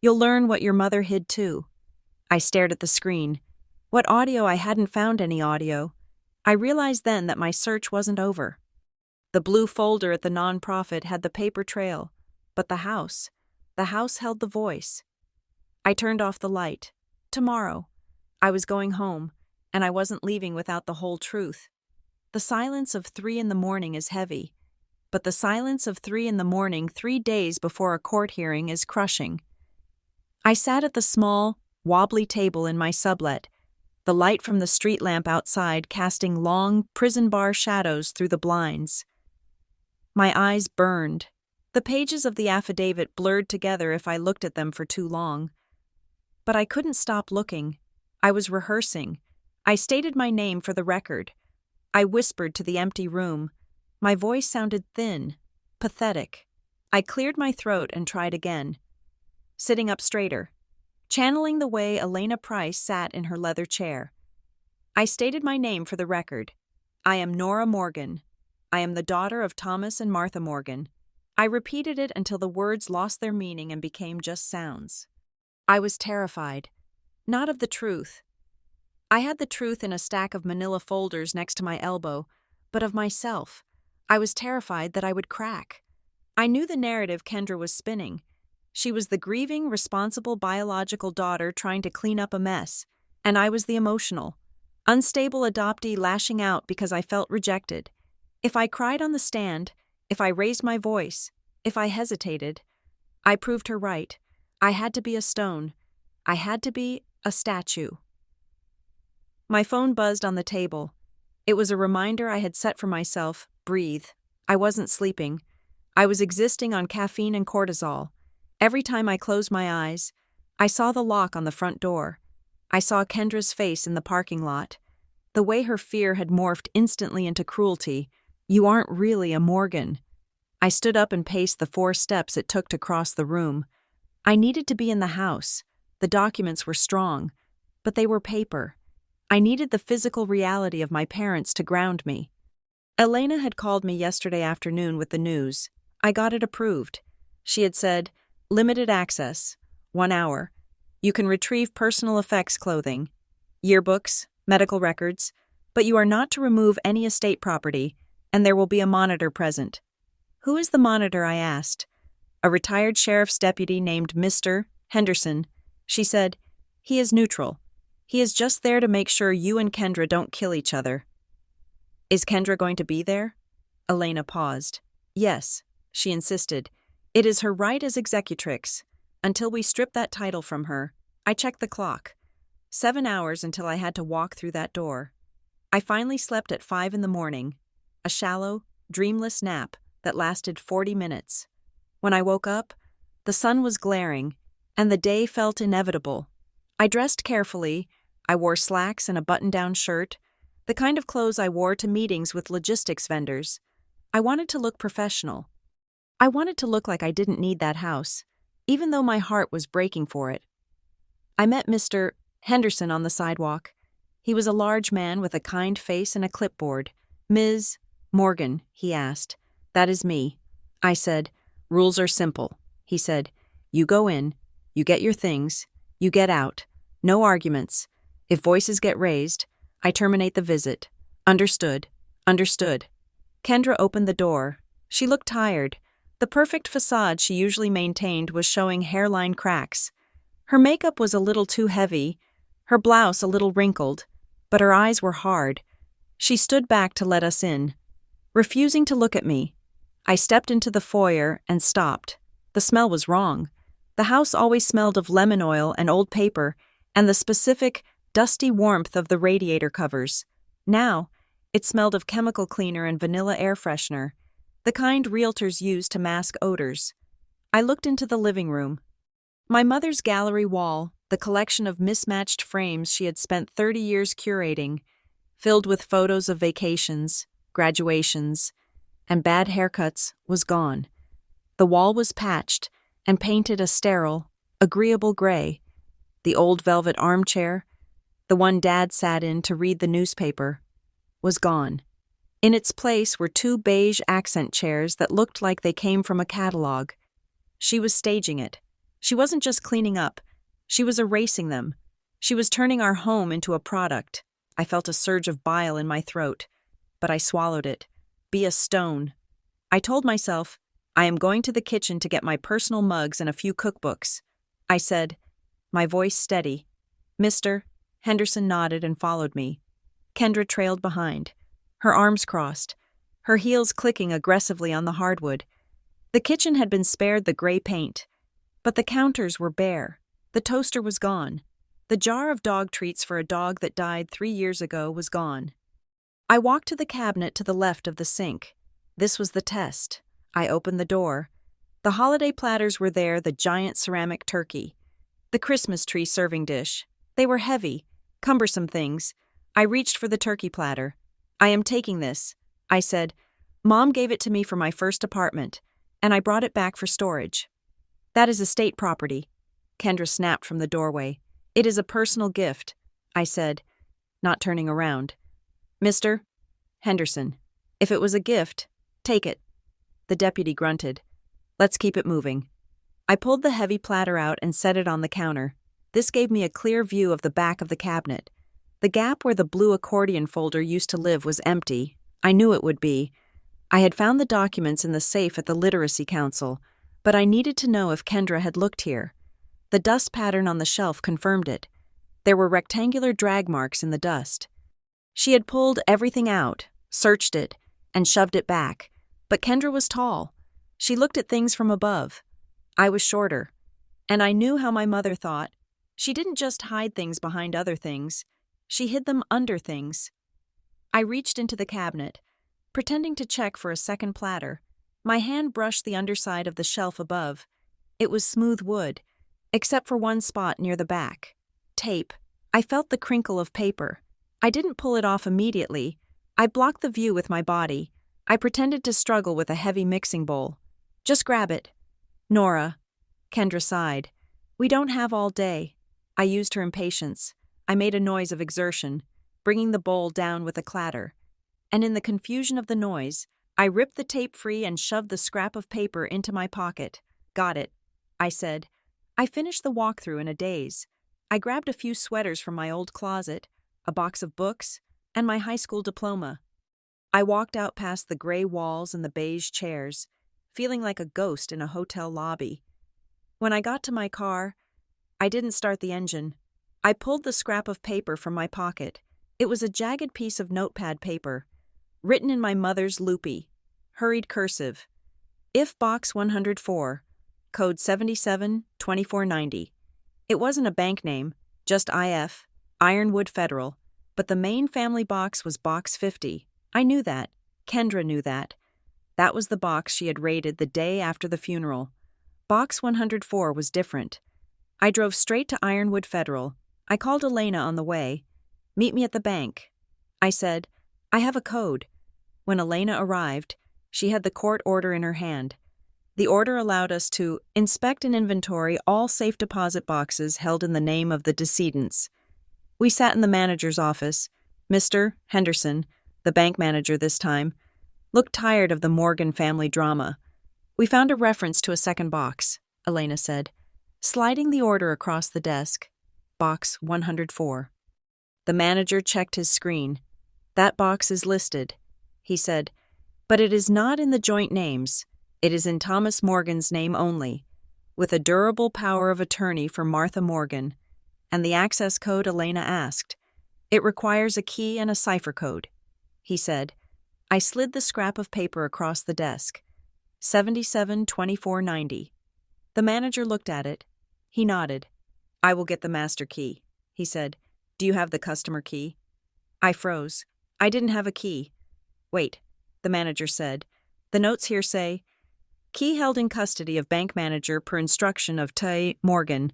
you'll learn what your mother hid too. I stared at the screen. What audio? I hadn't found any audio. I realized then that my search wasn't over. The blue folder at the nonprofit had the paper trail, but the house held the voice. I turned off the light. Tomorrow. I was going home, and I wasn't leaving without the whole truth. The silence of 3 in the morning is heavy, but the silence of 3 in the morning 3 days before a court hearing is crushing. I sat at the small, wobbly table in my sublet, the light from the street lamp outside casting long, prison bar shadows through the blinds. My eyes burned. The pages of the affidavit blurred together if I looked at them for too long. But I couldn't stop looking. I was rehearsing. I stated my name for the record. I whispered to the empty room. My voice sounded thin, pathetic. I cleared my throat and tried again. Sitting up straighter, channeling the way Elena Price sat in her leather chair. I stated my name for the record. I am Nora Morgan. I am the daughter of Thomas and Martha Morgan. I repeated it until the words lost their meaning and became just sounds. I was terrified. Not of the truth. I had the truth in a stack of manila folders next to my elbow, but of myself. I was terrified that I would crack. I knew the narrative Kendra was spinning. She was the grieving, responsible biological daughter trying to clean up a mess, and I was the emotional, unstable adoptee lashing out because I felt rejected. If I cried on the stand, if I raised my voice, if I hesitated, I proved her right. I had to be a stone. I had to be a statue. My phone buzzed on the table. It was a reminder I had set for myself, breathe. I wasn't sleeping. I was existing on caffeine and cortisol. Every time I closed my eyes, I saw the lock on the front door. I saw Kendra's face in the parking lot. The way her fear had morphed instantly into cruelty. You aren't really a Morgan. I stood up and paced the 4 steps it took to cross the room. I needed to be in the house. The documents were strong, but they were paper. I needed the physical reality of my parents to ground me. Elena had called me yesterday afternoon with the news. I got it approved. She had said, limited access, 1 hour. You can retrieve personal effects clothing, yearbooks, medical records, but you are not to remove any estate property, and there will be a monitor present. Who is the monitor? I asked. A retired sheriff's deputy named Mr. Henderson. She said, he is neutral. He is just there to make sure you and Kendra don't kill each other. Is Kendra going to be there? Elena paused. Yes, she insisted. It is her right as executrix. Until we strip that title from her. I checked the clock. 7 hours until I had to walk through that door. I finally slept at 5 in the morning. A shallow, dreamless nap that lasted 40 minutes. When I woke up, the sun was glaring, and the day felt inevitable. I dressed carefully. I wore slacks and a button-down shirt, the kind of clothes I wore to meetings with logistics vendors. I wanted to look professional. I wanted to look like I didn't need that house, even though my heart was breaking for it. I met Mr. Henderson on the sidewalk. He was a large man with a kind face and a clipboard. "Ms. Morgan," he asked. "That is me." I said, "Rules are simple." He said, "You go in, you get your things, you get out. No arguments. If voices get raised, I terminate the visit. Understood. Understood." Kendra opened the door. She looked tired. The perfect facade she usually maintained was showing hairline cracks. Her makeup was a little too heavy, her blouse a little wrinkled, but her eyes were hard. She stood back to let us in, refusing to look at me. I stepped into the foyer and stopped. The smell was wrong. The house always smelled of lemon oil and old paper and the specific, dusty warmth of the radiator covers. Now, it smelled of chemical cleaner and vanilla air freshener, the kind realtors use to mask odors. I looked into the living room. My mother's gallery wall, the collection of mismatched frames she had spent 30 years curating, filled with photos of vacations, graduations, and bad haircuts, was gone. The wall was patched and painted a sterile, agreeable gray. The old velvet armchair, the one Dad sat in to read the newspaper, was gone. In its place were two beige accent chairs that looked like they came from a catalog. She was staging it. She wasn't just cleaning up. She was erasing them. She was turning our home into a product. I felt a surge of bile in my throat, but I swallowed it. Be a stone. I told myself, I am going to the kitchen to get my personal mugs and a few cookbooks. I said, my voice steady. "Mr. Henderson nodded and followed me. Kendra trailed behind, her arms crossed, her heels clicking aggressively on the hardwood. The kitchen had been spared the gray paint, but the counters were bare. The toaster was gone. The jar of dog treats for a dog that died 3 years ago was gone. I walked to the cabinet to the left of the sink. This was the test. I opened the door. The holiday platters were there, the giant ceramic turkey, the Christmas tree serving dish. They were heavy, cumbersome things. I reached for the turkey platter. "I am taking this," I said. "Mom gave it to me for my first apartment, and I brought it back for storage." "That is estate property," Kendra snapped from the doorway. "It is a personal gift," I said, not turning around. "Mr. Henderson, if it was a gift, take it." The deputy grunted. "Let's keep it moving." I pulled the heavy platter out and set it on the counter. This gave me a clear view of the back of the cabinet. The gap where the blue accordion folder used to live was empty. I knew it would be. I had found the documents in the safe at the Literacy Council, but I needed to know if Kendra had looked here. The dust pattern on the shelf confirmed it. There were rectangular drag marks in the dust. She had pulled everything out, searched it, and shoved it back. But Kendra was tall. She looked at things from above. I was shorter. And I knew how my mother thought. She didn't just hide things behind other things. She hid them under things. I reached into the cabinet, pretending to check for a second platter. My hand brushed the underside of the shelf above. It was smooth wood, except for one spot near the back. Tape. I felt the crinkle of paper. I didn't pull it off immediately. I blocked the view with my body. I pretended to struggle with a heavy mixing bowl. "Just grab it." "Nora." Kendra sighed. "We don't have all day." I used her impatience. I made a noise of exertion, bringing the bowl down with a clatter. And in the confusion of the noise, I ripped the tape free and shoved the scrap of paper into my pocket. "Got it," I said. I finished the walkthrough in a daze. I grabbed a few sweaters from my old closet, a box of books, and my high school diploma. I walked out past the gray walls and the beige chairs, feeling like a ghost in a hotel lobby. When I got to my car, I didn't start the engine. I pulled the scrap of paper from my pocket. It was a jagged piece of notepad paper, written in my mother's loopy, hurried cursive. "If Box 104, code 772490. It wasn't a bank name, just IF, Ironwood Federal, but the main family box was Box 50. I knew that. Kendra knew that. That was the box she had raided the day after the funeral. Box 104 was different. I drove straight to Ironwood Federal. I called Elena on the way. "Meet me at the bank." I said, "I have a code." When Elena arrived, she had the court order in her hand. The order allowed us to inspect and inventory all safe deposit boxes held in the name of the decedents. We sat in the manager's office. Mr. Henderson, the bank manager this time, looked tired of the Morgan family drama. We found a reference to a second box, Elena said, sliding the order across the desk. Box 104. The manager checked his screen. That box is listed, he said, but it is not in the joint names. It is in Thomas Morgan's name only, with a durable power of attorney for Martha Morgan, and the access code Elena asked. It requires a key and a cipher code, he said. I slid the scrap of paper across the desk. 772490. The manager looked at it. He nodded. I will get the master key, he said. Do you have the customer key? I froze. I didn't have a key. Wait, the manager said. The notes here say, key held in custody of bank manager per instruction of T. Morgan.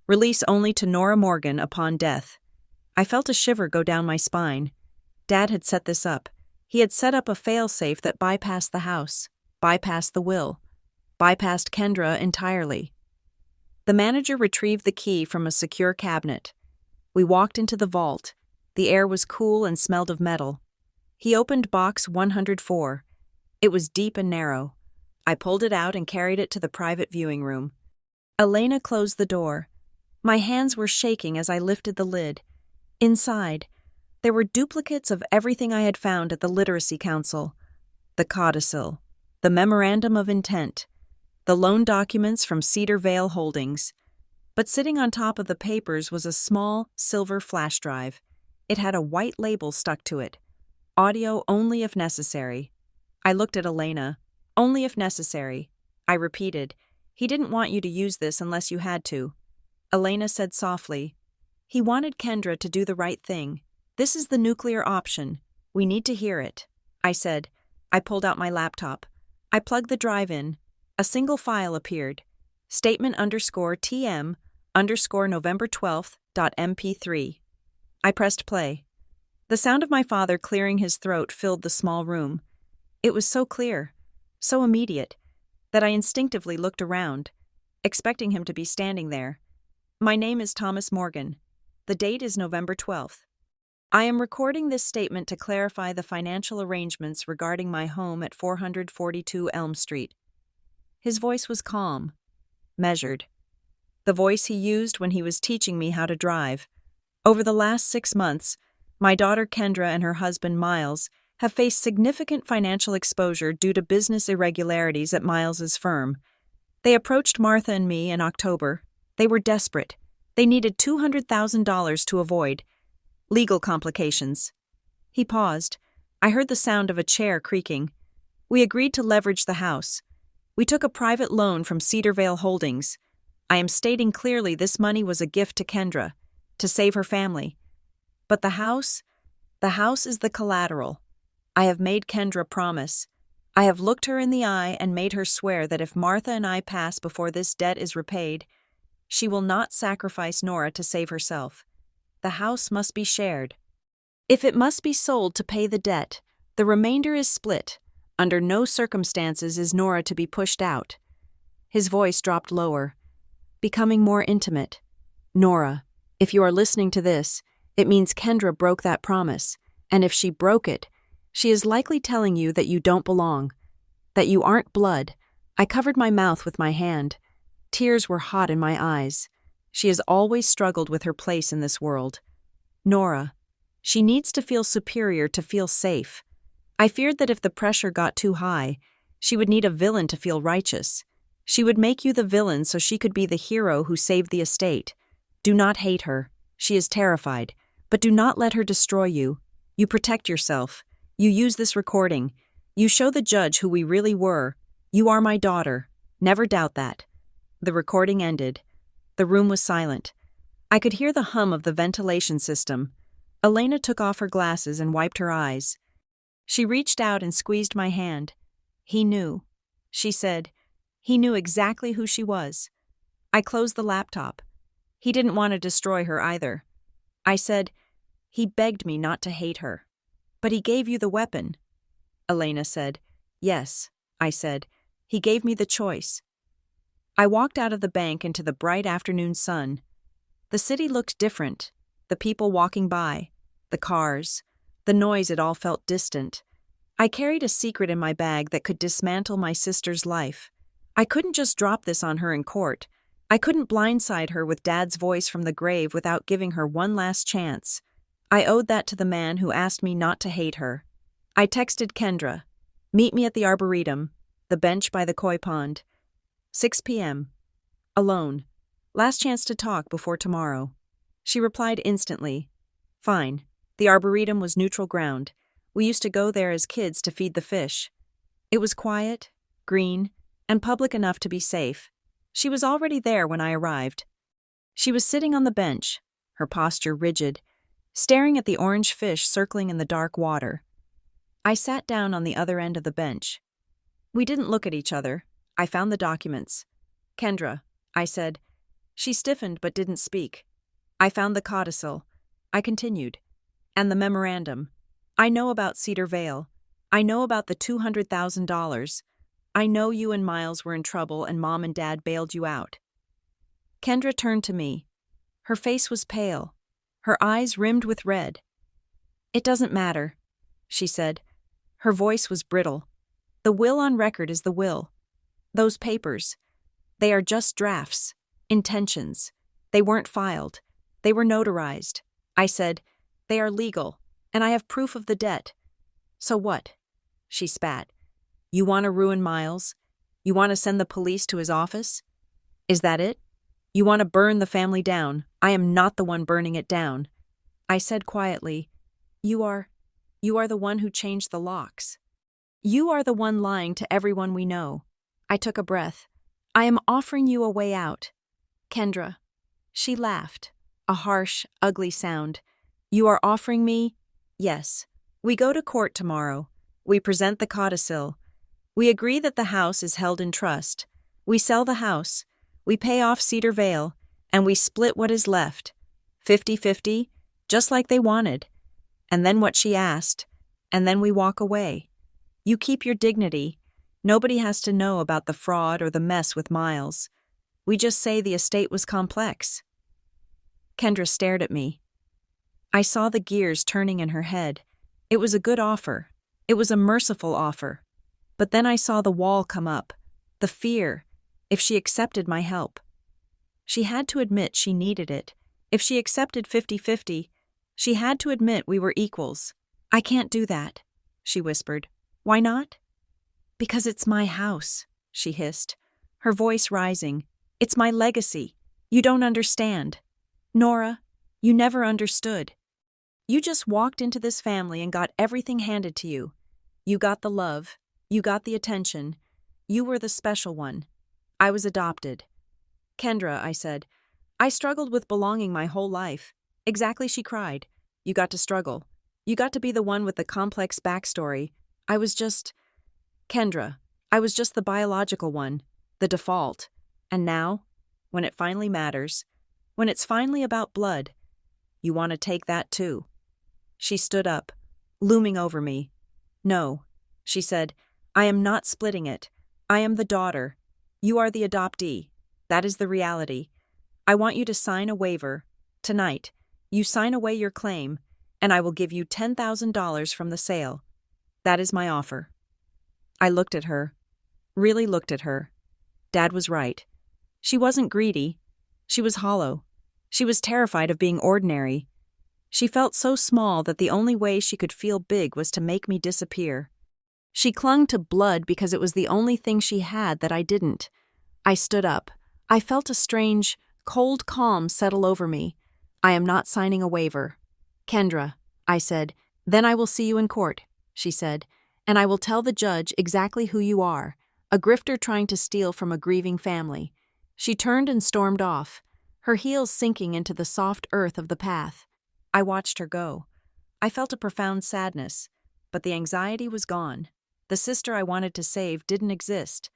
Release only to Nora Morgan upon death. I felt a shiver go down my spine. Dad had set this up. He had set up a fail-safe that bypassed the house, bypassed the will, bypassed Kendra entirely. The manager retrieved the key from a secure cabinet. We walked into the vault. The air was cool and smelled of metal. He opened box 104. It was deep and narrow. I pulled it out and carried it to the private viewing room. Elena closed the door. My hands were shaking as I lifted the lid. Inside, there were duplicates of everything I had found at the Literacy Council. The codicil, the memorandum of intent, the loan documents from Cedar Vale Holdings. But sitting on top of the papers was a small silver flash drive. It had a white label stuck to it. Audio only if necessary. I looked at Elena. Only if necessary. I repeated. He didn't want you to use this unless you had to. Elena said softly, he wanted Kendra to do the right thing. This is the nuclear option. We need to hear it. I said. I pulled out my laptop. I plugged the drive in. A single file appeared. Statement_TM_November 12th.mp3. I pressed play. The sound of my father clearing his throat filled the small room. It was so clear, so immediate, that I instinctively looked around, expecting him to be standing there. My name is Thomas Morgan. The date is November 12th. I am recording this statement to clarify the financial arrangements regarding my home at 442 Elm Street. His voice was calm, measured. The voice he used when he was teaching me how to drive. Over the last 6 months, my daughter Kendra and her husband Miles have faced significant financial exposure due to business irregularities at Miles's firm. They approached Martha and me in October. They were desperate. They needed $200,000 to avoid legal complications. He paused. I heard the sound of a chair creaking. We agreed to leverage the house. We took a private loan from Cedar Vale Holdings. I am stating clearly this money was a gift to Kendra, to save her family. But the house is the collateral. I have made Kendra promise. I have looked her in the eye and made her swear that if Martha and I pass before this debt is repaid, she will not sacrifice Nora to save herself. The house must be shared. If it must be sold to pay the debt, the remainder is split. Under no circumstances is Nora to be pushed out. His voice dropped lower, becoming more intimate. Nora, if you are listening to this, it means Kendra broke that promise, and if she broke it, she is likely telling you that you don't belong, that you aren't blood. I covered my mouth with my hand. Tears were hot in my eyes. She has always struggled with her place in this world. Nora, she needs to feel superior to feel safe. I feared that if the pressure got too high, she would need a villain to feel righteous. She would make you the villain so she could be the hero who saved the estate. Do not hate her. She is terrified. But do not let her destroy you. You protect yourself. You use this recording. You show the judge who we really were. You are my daughter. Never doubt that. The recording ended. The room was silent. I could hear the hum of the ventilation system. Elena took off her glasses and wiped her eyes. She reached out and squeezed my hand. He knew. She said, he knew exactly who she was. I closed the laptop. He didn't want to destroy her either. I said, he begged me not to hate her. But he gave you the weapon. Elena said, yes, I said. He gave me the choice. I walked out of the bank into the bright afternoon sun. The city looked different. The people walking by, the cars, the noise, it all felt distant. I carried a secret in my bag that could dismantle my sister's life. I couldn't just drop this on her in court. I couldn't blindside her with Dad's voice from the grave without giving her one last chance. I owed that to the man who asked me not to hate her. I texted Kendra, "Meet me at the Arboretum, the bench by the koi pond. 6 p.m. Alone. Last chance to talk before tomorrow." She replied instantly, "Fine." The Arboretum was neutral ground. We used to go there as kids to feed the fish. It was quiet, green, and public enough to be safe. She was already there when I arrived. She was sitting on the bench, her posture rigid, staring at the orange fish circling in the dark water. I sat down on the other end of the bench. We didn't look at each other. I found the documents. "Kendra," I said. She stiffened but didn't speak. "I found the codicil." I continued. "And the memorandum. I know about Cedar Vale. I know about the $200,000. I know you and Miles were in trouble and Mom and Dad bailed you out." Kendra turned to me. Her face was pale, her eyes rimmed with red. "It doesn't matter," she said. Her voice was brittle. "The will on record is the will. Those papers, they are just drafts, intentions. They weren't filed. They were notarized." I said, "They are legal, and I have proof of the debt." "So what?" She spat. "You want to ruin Miles? You want to send the police to his office? Is that it? You want to burn the family down? I am not the one burning it down." I said quietly, You are the one who changed the locks. You are the one lying to everyone we know." I took a breath. "I am offering you a way out, Kendra." She laughed, a harsh, ugly sound. "You are offering me?" "Yes. We go to court tomorrow. We present the codicil. We agree that the house is held in trust. We sell the house. We pay off Cedar Vale, and we split what is left. 50-50, just like they wanted. And then what she asked, and then we walk away. You keep your dignity. Nobody has to know about the fraud or the mess with Miles. We just say the estate was complex." Kendra stared at me. I saw the gears turning in her head. It was a good offer. It was a merciful offer. But then I saw the wall come up, the fear, if she accepted my help. She had to admit she needed it. If she accepted 50-50, she had to admit we were equals. "I can't do that," she whispered. "Why not?" "Because it's my house," she hissed, her voice rising. "It's my legacy. You don't understand. Nora, you never understood. You just walked into this family and got everything handed to you. You got the love. You got the attention. You were the special one. I was adopted." "Kendra," I said, "I struggled with belonging my whole life." "Exactly," she cried. "You got to struggle. You got to be the one with the complex backstory. I was just... Kendra, I was just the biological one, the default. And now, when it finally matters, when it's finally about blood, you want to take that too." She stood up, looming over me. "No," she said, "I am not splitting it. I am the daughter. You are the adoptee. That is the reality. I want you to sign a waiver. Tonight, you sign away your claim, and I will give you $10,000 from the sale. That is my offer." I looked at her, really looked at her. Dad was right. She wasn't greedy. She was hollow. She was terrified of being ordinary. She felt so small that the only way she could feel big was to make me disappear. She clung to blood because it was the only thing she had that I didn't. I stood up. I felt a strange, cold calm settle over me. "I am not signing a waiver." "Kendra," I said. "Then I will see you in court," she said, "and I will tell the judge exactly who you are, a grifter trying to steal from a grieving family." She turned and stormed off, her heels sinking into the soft earth of the path. I watched her go. I felt a profound sadness, but the anxiety was gone. The sister I wanted to save didn't exist.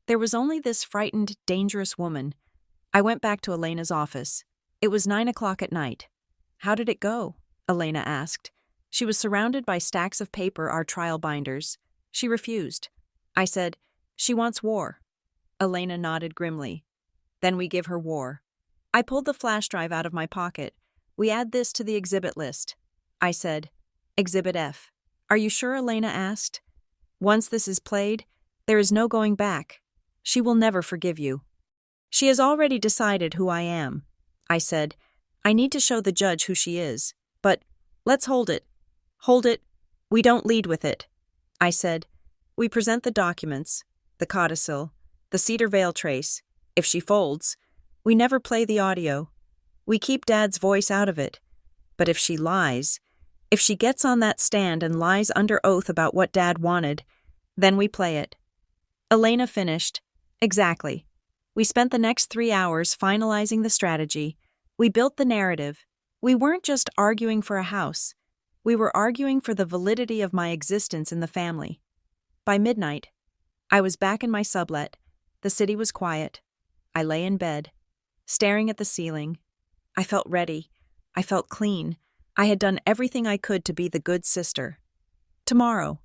There was only this frightened, dangerous woman. I went back to Elena's office. It was 9 o'clock at night. "How did it go?" Elena asked. She was surrounded by stacks of paper, our trial binders. She refused. I said, She wants war. Elena nodded grimly. Then we give her war. I pulled the flash drive out of my pocket. We add this to the exhibit list. I said, Exhibit F. Are you sure? Elena asked. Once this is played, there is no going back. She will never forgive you. She has already decided who I am. I said, I need to show the judge who she is. But, let's hold it. Hold it. We don't lead with it. I said, we present the documents, the codicil, the cedar veil trace. If she folds, we never play the audio. We keep Dad's voice out of it. But if she lies, if she gets on that stand and lies under oath about what Dad wanted, then we play it. Elena finished. Exactly. We spent the next 3 hours finalizing the strategy. We built the narrative. We weren't just arguing for a house. We were arguing for the validity of my existence in the family. By midnight, I was back in my sublet. The city was quiet. I lay in bed, staring at the ceiling. I felt ready. I felt clean. I had done everything I could to be the good sister. Tomorrow,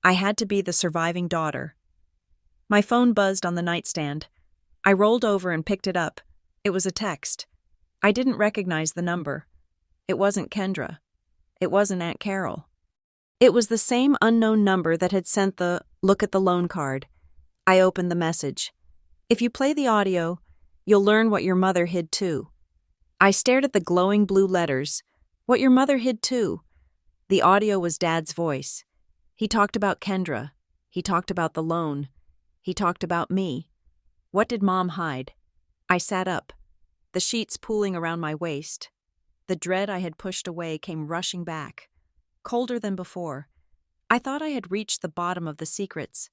I had to be the surviving daughter. My phone buzzed on the nightstand. I rolled over and picked it up. It was a text. I didn't recognize the number. It wasn't Kendra. It wasn't Aunt Carol. It was the same unknown number that had sent the "look at the loan" card. I opened the message. If you play the audio, you'll learn what your mother hid too. I stared at the glowing blue letters. What your mother hid too. The audio was Dad's voice. He talked about Kendra. He talked about the loan. He talked about me. What did Mom hide? I sat up, the sheets pooling around my waist. The dread I had pushed away came rushing back, colder than before. I thought I had reached the bottom of the secrets.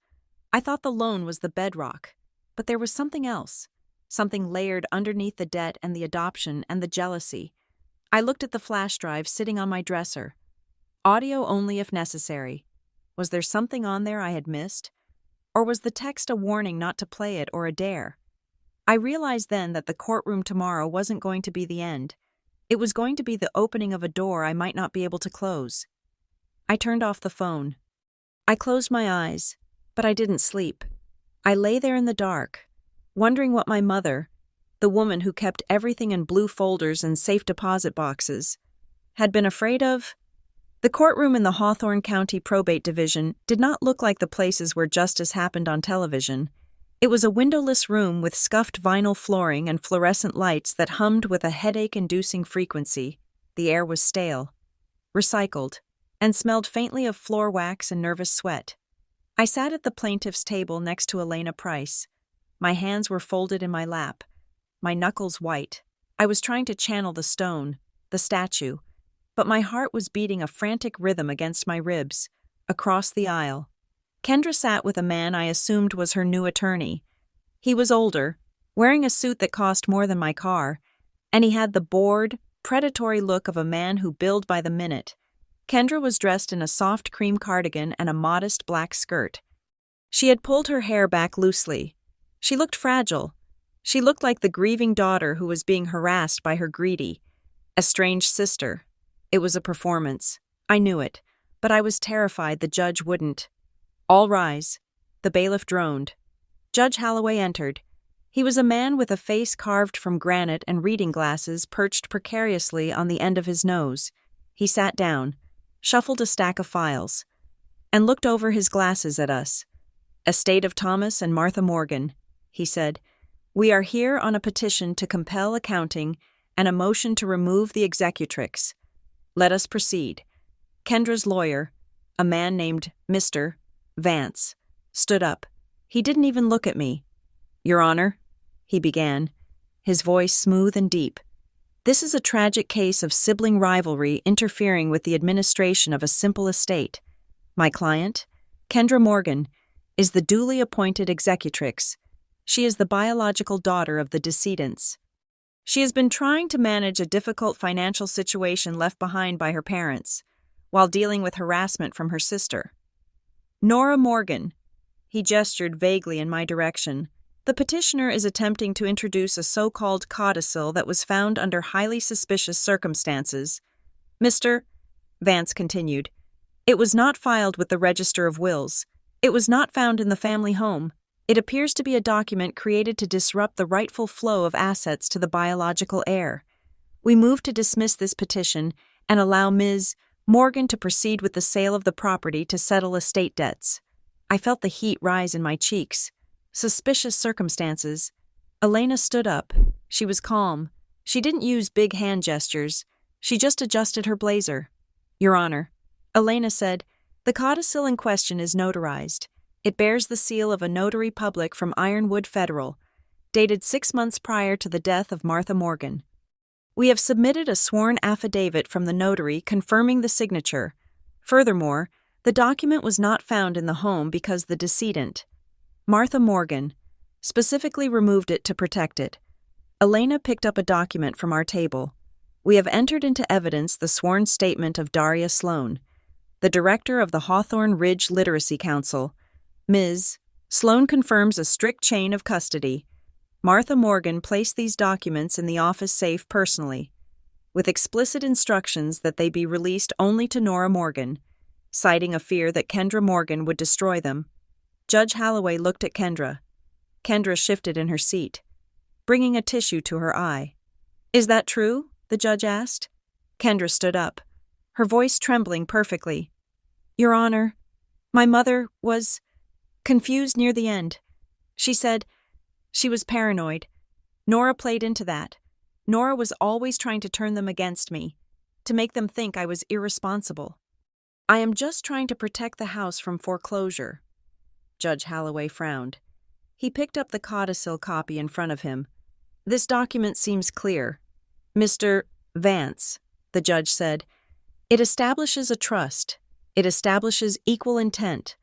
I thought the loan was the bedrock, but there was something else, something layered underneath the debt and the adoption and the jealousy. I looked at the flash drive sitting on my dresser. Audio only if necessary. Was there something on there I had missed? Or was the text a warning not to play it or a dare? I realized then that the courtroom tomorrow wasn't going to be the end. It was going to be the opening of a door I might not be able to close. I turned off the phone. I closed my eyes, but I didn't sleep. I lay there in the dark, wondering what my mother, the woman who kept everything in blue folders and safe deposit boxes, had been afraid of. The courtroom in the Hawthorne County Probate Division did not look like the places where justice happened on television. It was a windowless room with scuffed vinyl flooring and fluorescent lights that hummed with a headache-inducing frequency. The air was stale, recycled, and smelled faintly of floor wax and nervous sweat. I sat at the plaintiff's table next to Elena Price. My hands were folded in my lap, my knuckles white. I was trying to channel the stone, the statue, but my heart was beating a frantic rhythm against my ribs, across the aisle. Kendra sat with a man I assumed was her new attorney. He was older, wearing a suit that cost more than my car, and he had the bored, predatory look of a man who billed by the minute. Kendra was dressed in a soft cream cardigan and a modest black skirt. She had pulled her hair back loosely. She looked fragile. She looked like the grieving daughter who was being harassed by her greedy, estranged sister. It was a performance. I knew it, but I was terrified the judge wouldn't. All rise. The bailiff droned. Judge Holloway entered. He was a man with a face carved from granite and reading glasses perched precariously on the end of his nose. He sat down, shuffled a stack of files, and looked over his glasses at us. Estate of Thomas and Martha Morgan, he said. We are here on a petition to compel accounting and a motion to remove the executrix. Let us proceed. Kendra's lawyer, a man named Mr. Vance, stood up. He didn't even look at me. Your Honor, he began, his voice smooth and deep. This is a tragic case of sibling rivalry interfering with the administration of a simple estate. My client, Kendra Morgan, is the duly appointed executrix. She is the biological daughter of the decedents. She has been trying to manage a difficult financial situation left behind by her parents, while dealing with harassment from her sister. Nora Morgan. He gestured vaguely in my direction. The petitioner is attempting to introduce a so-called codicil that was found under highly suspicious circumstances. Mr. Vance continued, it was not filed with the Register of Wills. It was not found in the family home. It appears to be a document created to disrupt the rightful flow of assets to the biological heir. We move to dismiss this petition and allow Ms. Morgan to proceed with the sale of the property to settle estate debts. I felt the heat rise in my cheeks. Suspicious circumstances. Elena stood up. She was calm. She didn't use big hand gestures. She just adjusted her blazer. Your Honor, Elena said, the codicil in question is notarized. It bears the seal of a notary public from Ironwood Federal, dated 6 months prior to the death of Martha Morgan. We have submitted a sworn affidavit from the notary confirming the signature. Furthermore, the document was not found in the home because the decedent, Martha Morgan, specifically removed it to protect it. Elena picked up a document from our table. We have entered into evidence the sworn statement of Daria Sloan, the director of the Hawthorne Ridge Literacy Council. Ms. Sloan confirms a strict chain of custody. Martha Morgan placed these documents in the office safe personally, with explicit instructions that they be released only to Nora Morgan, citing a fear that Kendra Morgan would destroy them. Judge Holloway looked at Kendra. Kendra shifted in her seat, bringing a tissue to her eye. Is that true? The judge asked. Kendra stood up, her voice trembling perfectly. Your Honor, my mother was confused near the end. She said she was paranoid. Nora played into that. Nora was always trying to turn them against me, to make them think I was irresponsible. I am just trying to protect the house from foreclosure. Judge Holloway frowned. He picked up the codicil copy in front of him. This document seems clear. Mr. Vance, the judge said, it establishes a trust. It establishes equal intent.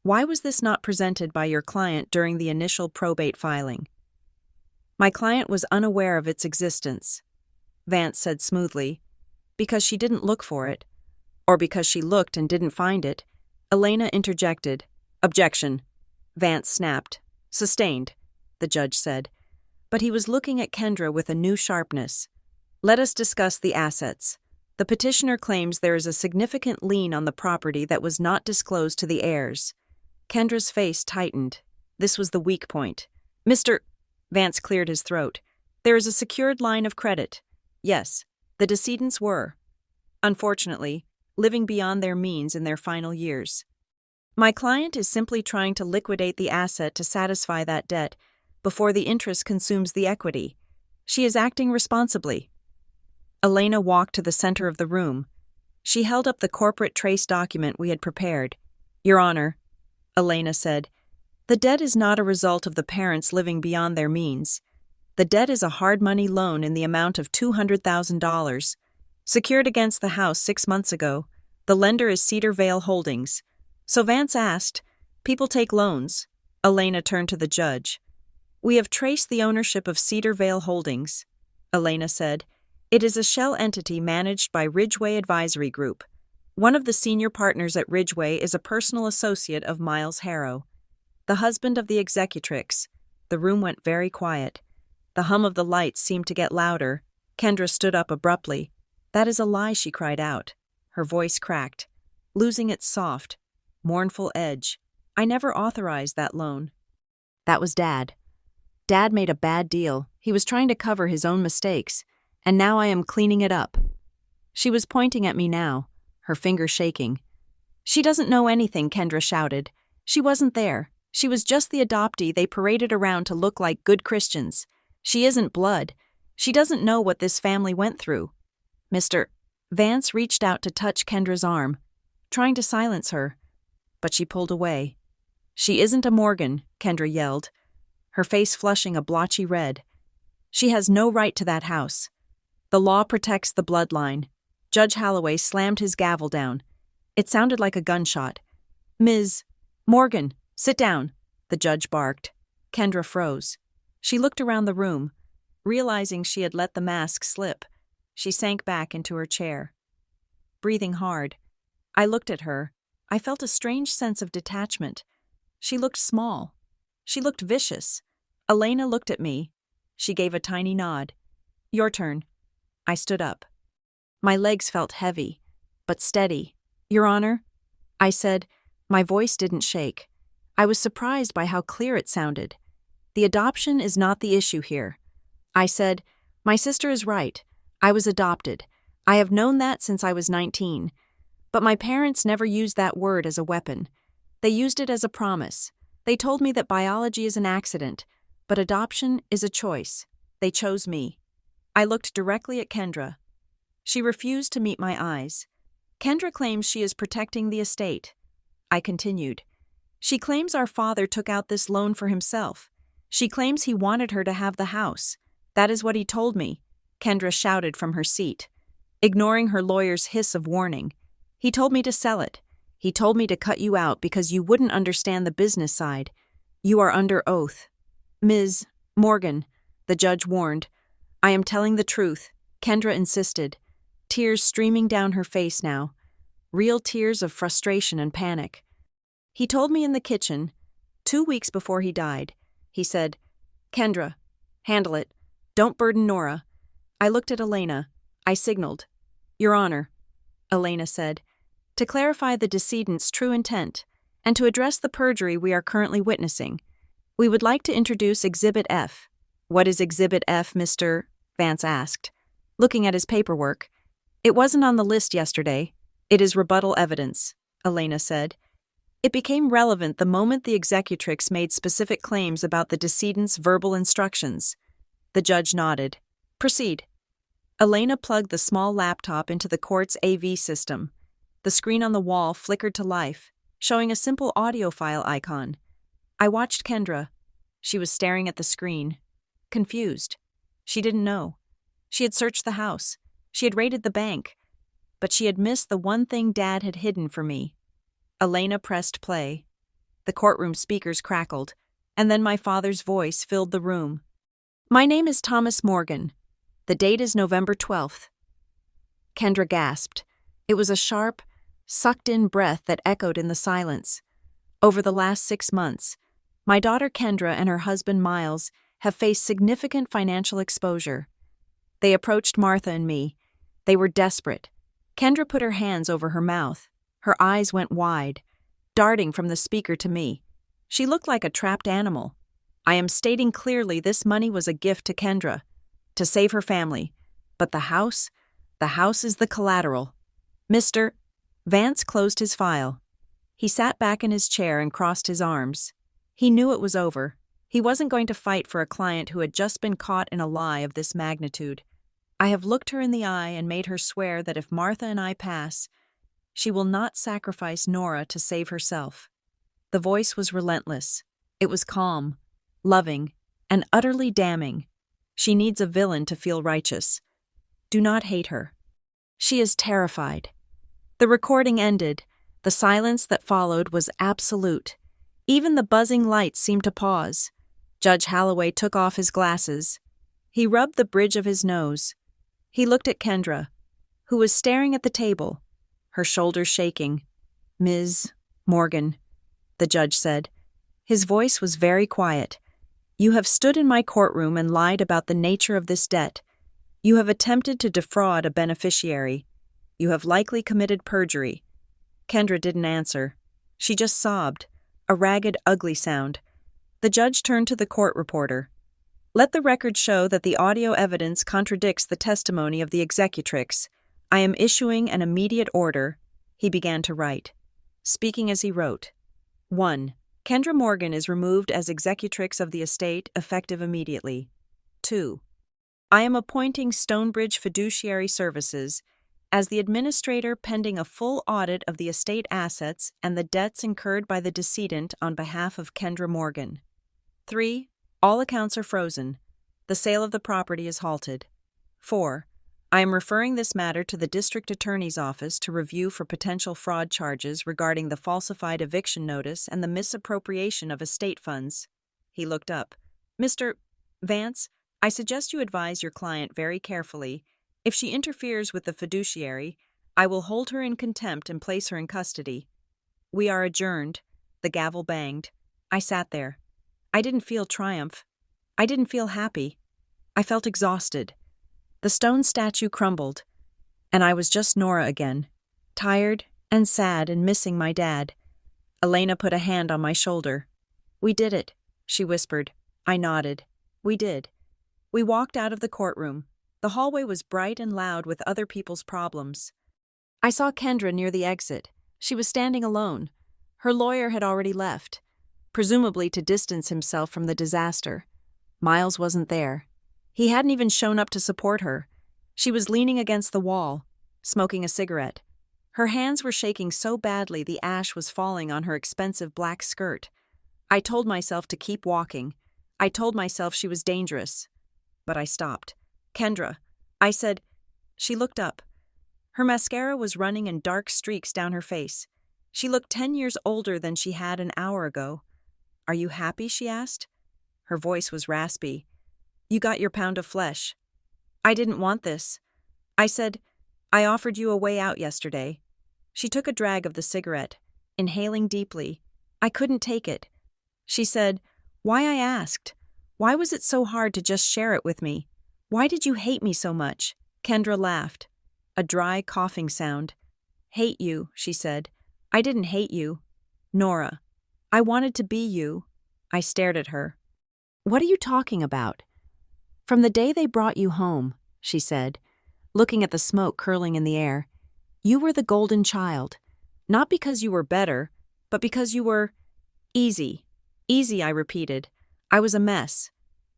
Why was this not presented by your client during the initial probate filing? My client was unaware of its existence, Vance said smoothly, because she didn't look for it, or because she looked and didn't find it. Elena interjected. Objection. Vance snapped. Sustained, the judge said, but he was looking at Kendra with a new sharpness. Let us discuss the assets. The petitioner claims there is a significant lien on the property that was not disclosed to the heirs. Kendra's face tightened. This was the weak point. Mr. Vance cleared his throat. There is a secured line of credit. Yes, the decedents were, unfortunately, living beyond their means in their final years. My client is simply trying to liquidate the asset to satisfy that debt before the interest consumes the equity. She is acting responsibly. Elena walked to the center of the room. She held up the corporate trace document we had prepared. Your Honor, Elena said, the debt is not a result of the parents living beyond their means. The debt is a hard money loan in the amount of $200,000, secured against the house 6 months ago. The lender is Cedar Vale Holdings. So Vance asked, people take loans. Elena turned to the judge. We have traced the ownership of Cedar Vale Holdings, Elena said. It is a shell entity managed by Ridgeway Advisory Group. One of the senior partners at Ridgeway is a personal associate of Miles Harrow, the husband of the executrix. The room went very quiet. The hum of the lights seemed to get louder. Kendra stood up abruptly. That is a lie, she cried out. Her voice cracked, losing its soft, mournful edge. I never authorized that loan. That was Dad. Dad made a bad deal. He was trying to cover his own mistakes, and now I am cleaning it up. She was pointing at me now, her finger shaking. She doesn't know anything, Kendra shouted. She wasn't there. She was just the adoptee they paraded around to look like good Christians. She isn't blood. She doesn't know what this family went through. Mr. Vance reached out to touch Kendra's arm, trying to silence her, but she pulled away. She isn't a Morgan, Kendra yelled, her face flushing a blotchy red. She has no right to that house. The law protects the bloodline. Judge Holloway slammed his gavel down. It sounded like a gunshot. Ms. Morgan, sit down, the judge barked. Kendra froze. She looked around the room. Realizing she had let the mask slip, she sank back into her chair, breathing hard. I looked at her. I felt a strange sense of detachment. She looked small. She looked vicious. Elena looked at me. She gave a tiny nod. Your turn. I stood up. My legs felt heavy, but steady. Your Honor, I said. My voice didn't shake. I was surprised by how clear it sounded. The adoption is not the issue here. I said, "My sister is right. I was adopted. I have known that since I was 19. But my parents never used that word as a weapon. They used it as a promise. They told me that biology is an accident, but adoption is a choice. They chose me." I looked directly at Kendra. She refused to meet my eyes. Kendra claims she is protecting the estate. I continued. She claims our father took out this loan for himself. She claims he wanted her to have the house. That is what he told me, Kendra shouted from her seat, ignoring her lawyer's hiss of warning. He told me to sell it. He told me to cut you out because you wouldn't understand the business side. You are under oath. Ms. Morgan, the judge warned. I am telling the truth, Kendra insisted, tears streaming down her face now, real tears of frustration and panic. He told me in the kitchen, 2 weeks before he died. He said, "Kendra, handle it. Don't burden Nora." I looked at Elena. I signaled. "Your Honor," Elena said, "to clarify the decedent's true intent and to address the perjury we are currently witnessing, we would like to introduce Exhibit F." "What is Exhibit F, Mr.?" Vance asked, looking at his paperwork. "It wasn't on the list yesterday. It is rebuttal evidence," Elena said. "It became relevant the moment the executrix made specific claims about the decedent's verbal instructions." The judge nodded. "Proceed." Elena plugged the small laptop into the court's AV system. The screen on the wall flickered to life, showing a simple audio file icon. I watched Kendra. She was staring at the screen, confused. She didn't know. She had searched the house. She had raided the bank. But she had missed the one thing Dad had hidden for me. Elena pressed play. The courtroom speakers crackled, and then my father's voice filled the room. "My name is Thomas Morgan. The date is November 12th. Kendra gasped. It was a sharp, sucked-in breath that echoed in the silence. Over the last 6 months, my daughter Kendra and her husband Miles have faced significant financial exposure. They approached Martha and me. They were desperate. Kendra put her hands over her mouth. Her eyes went wide, darting from the speaker to me. She looked like a trapped animal. I am stating clearly this money was a gift to Kendra, to save her family. But the house is the collateral. Mr. Vance closed his file. He sat back in his chair and crossed his arms. He knew it was over. He wasn't going to fight for a client who had just been caught in a lie of this magnitude. I have looked her in the eye and made her swear that if Martha and I pass, she will not sacrifice Nora to save herself. The voice was relentless. It was calm, loving, and utterly damning. She needs a villain to feel righteous. Do not hate her. She is terrified. The recording ended. The silence that followed was absolute. Even the buzzing lights seemed to pause. Judge Holloway took off his glasses. He rubbed the bridge of his nose. He looked at Kendra, who was staring at the table, her shoulders shaking. "Ms. Morgan," the judge said. His voice was very quiet. "You have stood in my courtroom and lied about the nature of this debt. You have attempted to defraud a beneficiary. You have likely committed perjury." Kendra didn't answer. She just sobbed, a ragged, ugly sound. The judge turned to the court reporter. "Let the record show that the audio evidence contradicts the testimony of the executrix. I am issuing an immediate order." He began to write. Speaking as he wrote. 1. Kendra Morgan is removed as executrix of the estate, effective immediately. 2. I am appointing Stonebridge Fiduciary Services as the administrator pending a full audit of the estate assets and the debts incurred by the decedent on behalf of Kendra Morgan. 3. All accounts are frozen. The sale of the property is halted. 4. I am referring this matter to the District Attorney's Office to review for potential fraud charges regarding the falsified eviction notice and the misappropriation of estate funds. He looked up. "Mr. Vance, I suggest you advise your client very carefully. If she interferes with the fiduciary, I will hold her in contempt and place her in custody." "We are adjourned." The gavel banged. I sat there. I didn't feel triumph. I didn't feel happy. I felt exhausted. The stone statue crumbled, and I was just Nora again, tired and sad and missing my dad. Elena put a hand on my shoulder. "We did it," she whispered. I nodded. We did. We walked out of the courtroom. The hallway was bright and loud with other people's problems. I saw Kendra near the exit. She was standing alone. Her lawyer had already left, presumably to distance himself from the disaster. Miles wasn't there. He hadn't even shown up to support her. She was leaning against the wall, smoking a cigarette. Her hands were shaking so badly the ash was falling on her expensive black skirt. I told myself to keep walking. I told myself she was dangerous. But I stopped. "Kendra," I said. She looked up. Her mascara was running in dark streaks down her face. She looked 10 years older than she had an hour ago. "Are you happy?" she asked. Her voice was raspy. "You got your pound of flesh." "I didn't want this." I said, "I offered you a way out yesterday." She took a drag of the cigarette, inhaling deeply. I couldn't take it. She said, "Why?" I asked. "Why was it so hard to just share it with me? Why did you hate me so much?" Kendra laughed. A dry, coughing sound. "Hate you," she said. "I didn't hate you. Nora. I wanted to be you." I stared at her. "What are you talking about?" "From the day they brought you home," she said, looking at the smoke curling in the air. "You were the golden child. Not because you were better, but because you were easy." "Easy," I repeated. "I was a mess.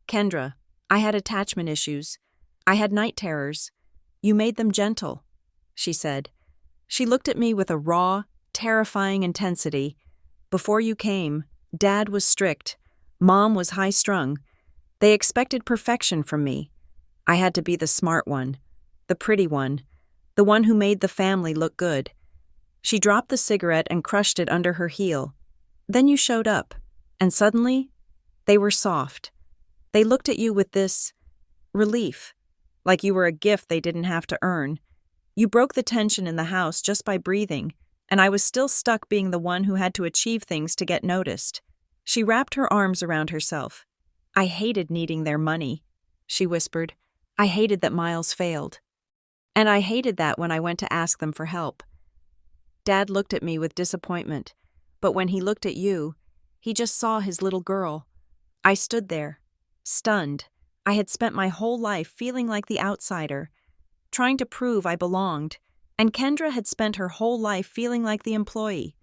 Kendra, I had attachment issues. I had night terrors. You made them gentle," she said. She looked at me with a raw, terrifying intensity. "Before you came, Dad was strict. Mom was high-strung. They expected perfection from me. I had to be the smart one, the pretty one, the one who made the family look good." She dropped the cigarette and crushed it under her heel. "Then you showed up, and suddenly, they were soft. They looked at you with this relief, like you were a gift they didn't have to earn. You broke the tension in the house just by breathing, and I was still stuck being the one who had to achieve things to get noticed." She wrapped her arms around herself. "I hated needing their money," she whispered. "I hated that Miles failed. And I hated that when I went to ask them for help." Dad looked at me with disappointment, but when he looked at you, he just saw his little girl. I stood there, stunned. I had spent my whole life feeling like the outsider, trying to prove I belonged, and Kendra had spent her whole life feeling like the employee,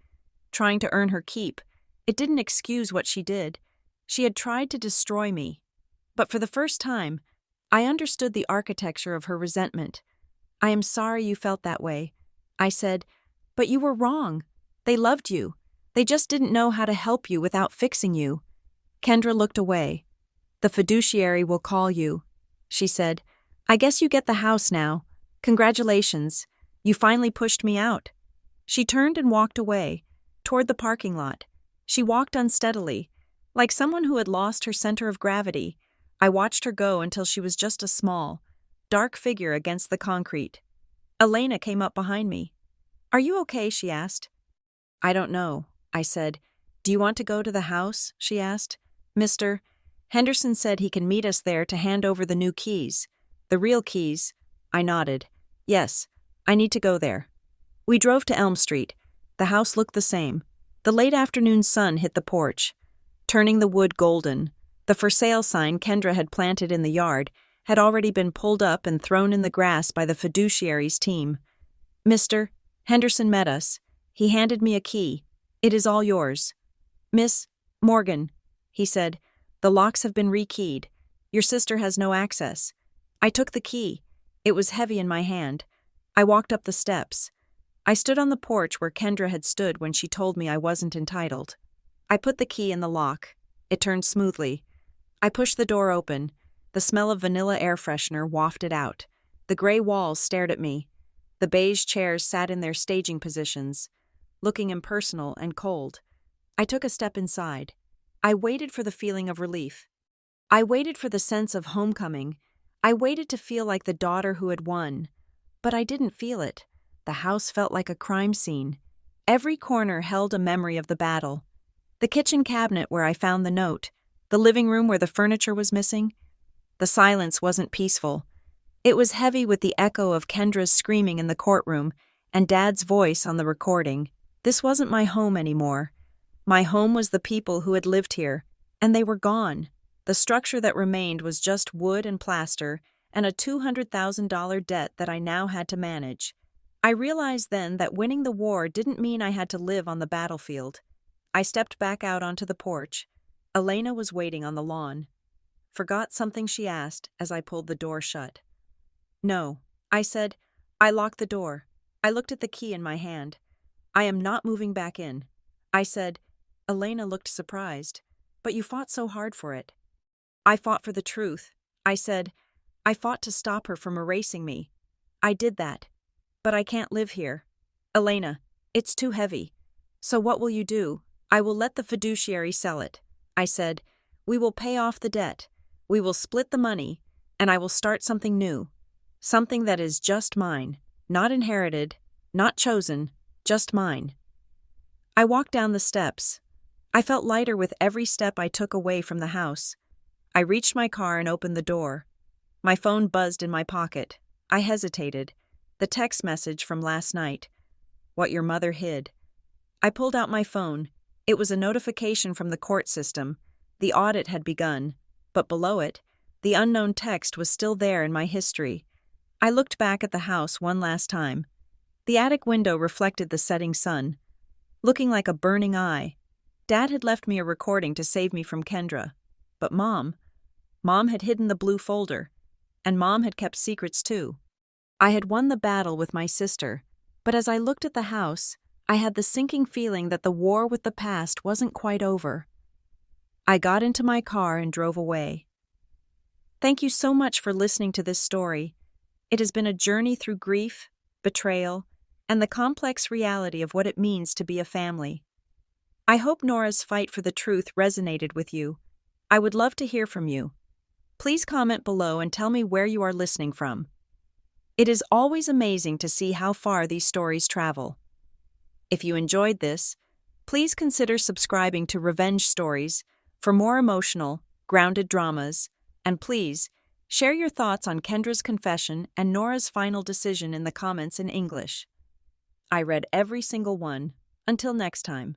trying to earn her keep. It didn't excuse what she did. She had tried to destroy me. But for the first time, I understood the architecture of her resentment. "I am sorry you felt that way," I said, "but you were wrong. They loved you. They just didn't know how to help you without fixing you." Kendra looked away. "The fiduciary will call you," she said. "I guess you get the house now. Congratulations. You finally pushed me out." She turned and walked away, toward the parking lot. She walked unsteadily, like someone who had lost her center of gravity. I watched her go until she was just a small, dark figure against the concrete. Elena came up behind me. "Are you okay?" she asked. "I don't know," I said. "Do you want to go to the house?" she asked. "Mr. Henderson said he can meet us there to hand over the new keys." "The real keys?" I nodded. "Yes, I need to go there." We drove to Elm Street. The house looked the same. The late afternoon sun hit the porch, turning the wood golden. The for sale sign Kendra had planted in the yard had already been pulled up and thrown in the grass by the fiduciary's team. Mr. Henderson met us. He handed me a key. "It is all yours." "Miss Morgan," he said, "the locks have been rekeyed. Your sister has no access." I took the key. It was heavy in my hand. I walked up the steps. I stood on the porch where Kendra had stood when she told me I wasn't entitled. I put the key in the lock. It turned smoothly. I pushed the door open. The smell of vanilla air freshener wafted out. The gray walls stared at me. The beige chairs sat in their staging positions, looking impersonal and cold. I took a step inside. I waited for the feeling of relief. I waited for the sense of homecoming. I waited to feel like the daughter who had won. But I didn't feel it. The house felt like a crime scene. Every corner held a memory of the battle. The kitchen cabinet where I found the note. The living room where the furniture was missing. The silence wasn't peaceful. It was heavy with the echo of Kendra's screaming in the courtroom and Dad's voice on the recording. This wasn't my home anymore. My home was the people who had lived here, and they were gone. The structure that remained was just wood and plaster and a $200,000 debt that I now had to manage. I realized then that winning the war didn't mean I had to live on the battlefield. I stepped back out onto the porch. Elena was waiting on the lawn. "Forgot something?" she asked as I pulled the door shut. "No," I said. I locked the door. I looked at the key in my hand. "I am not moving back in," I said. Elena looked surprised. "But you fought so hard for it." "I fought for the truth," I said. "I fought to stop her from erasing me. I did that. But I can't live here. Elena, it's too heavy. So what will you do?" "I will let the fiduciary sell it," I said. "We will pay off the debt. We will split the money, and I will start something new. Something that is just mine, not inherited, not chosen, just mine." I walked down the steps. I felt lighter with every step I took away from the house. I reached my car and opened the door. My phone buzzed in my pocket. I hesitated. The text message from last night. "What your mother hid." I pulled out my phone. It was a notification from the court system. The audit had begun, but below it, the unknown text was still there in my history. I looked back at the house one last time. The attic window reflected the setting sun, looking like a burning eye. Dad had left me a recording to save me from Kendra. But Mom had hidden the blue folder, and Mom had kept secrets too. I had won the battle with my sister, but as I looked at the house, I had the sinking feeling that the war with the past wasn't quite over. I got into my car and drove away. Thank you so much for listening to this story. It has been a journey through grief, betrayal, and the complex reality of what it means to be a family. I hope Nora's fight for the truth resonated with you. I would love to hear from you. Please comment below and tell me where you are listening from. It is always amazing to see how far these stories travel. If you enjoyed this, please consider subscribing to Revenge Stories for more emotional, grounded dramas, and please, share your thoughts on Kendra's confession and Nora's final decision in the comments in English. I read every single one. Until next time.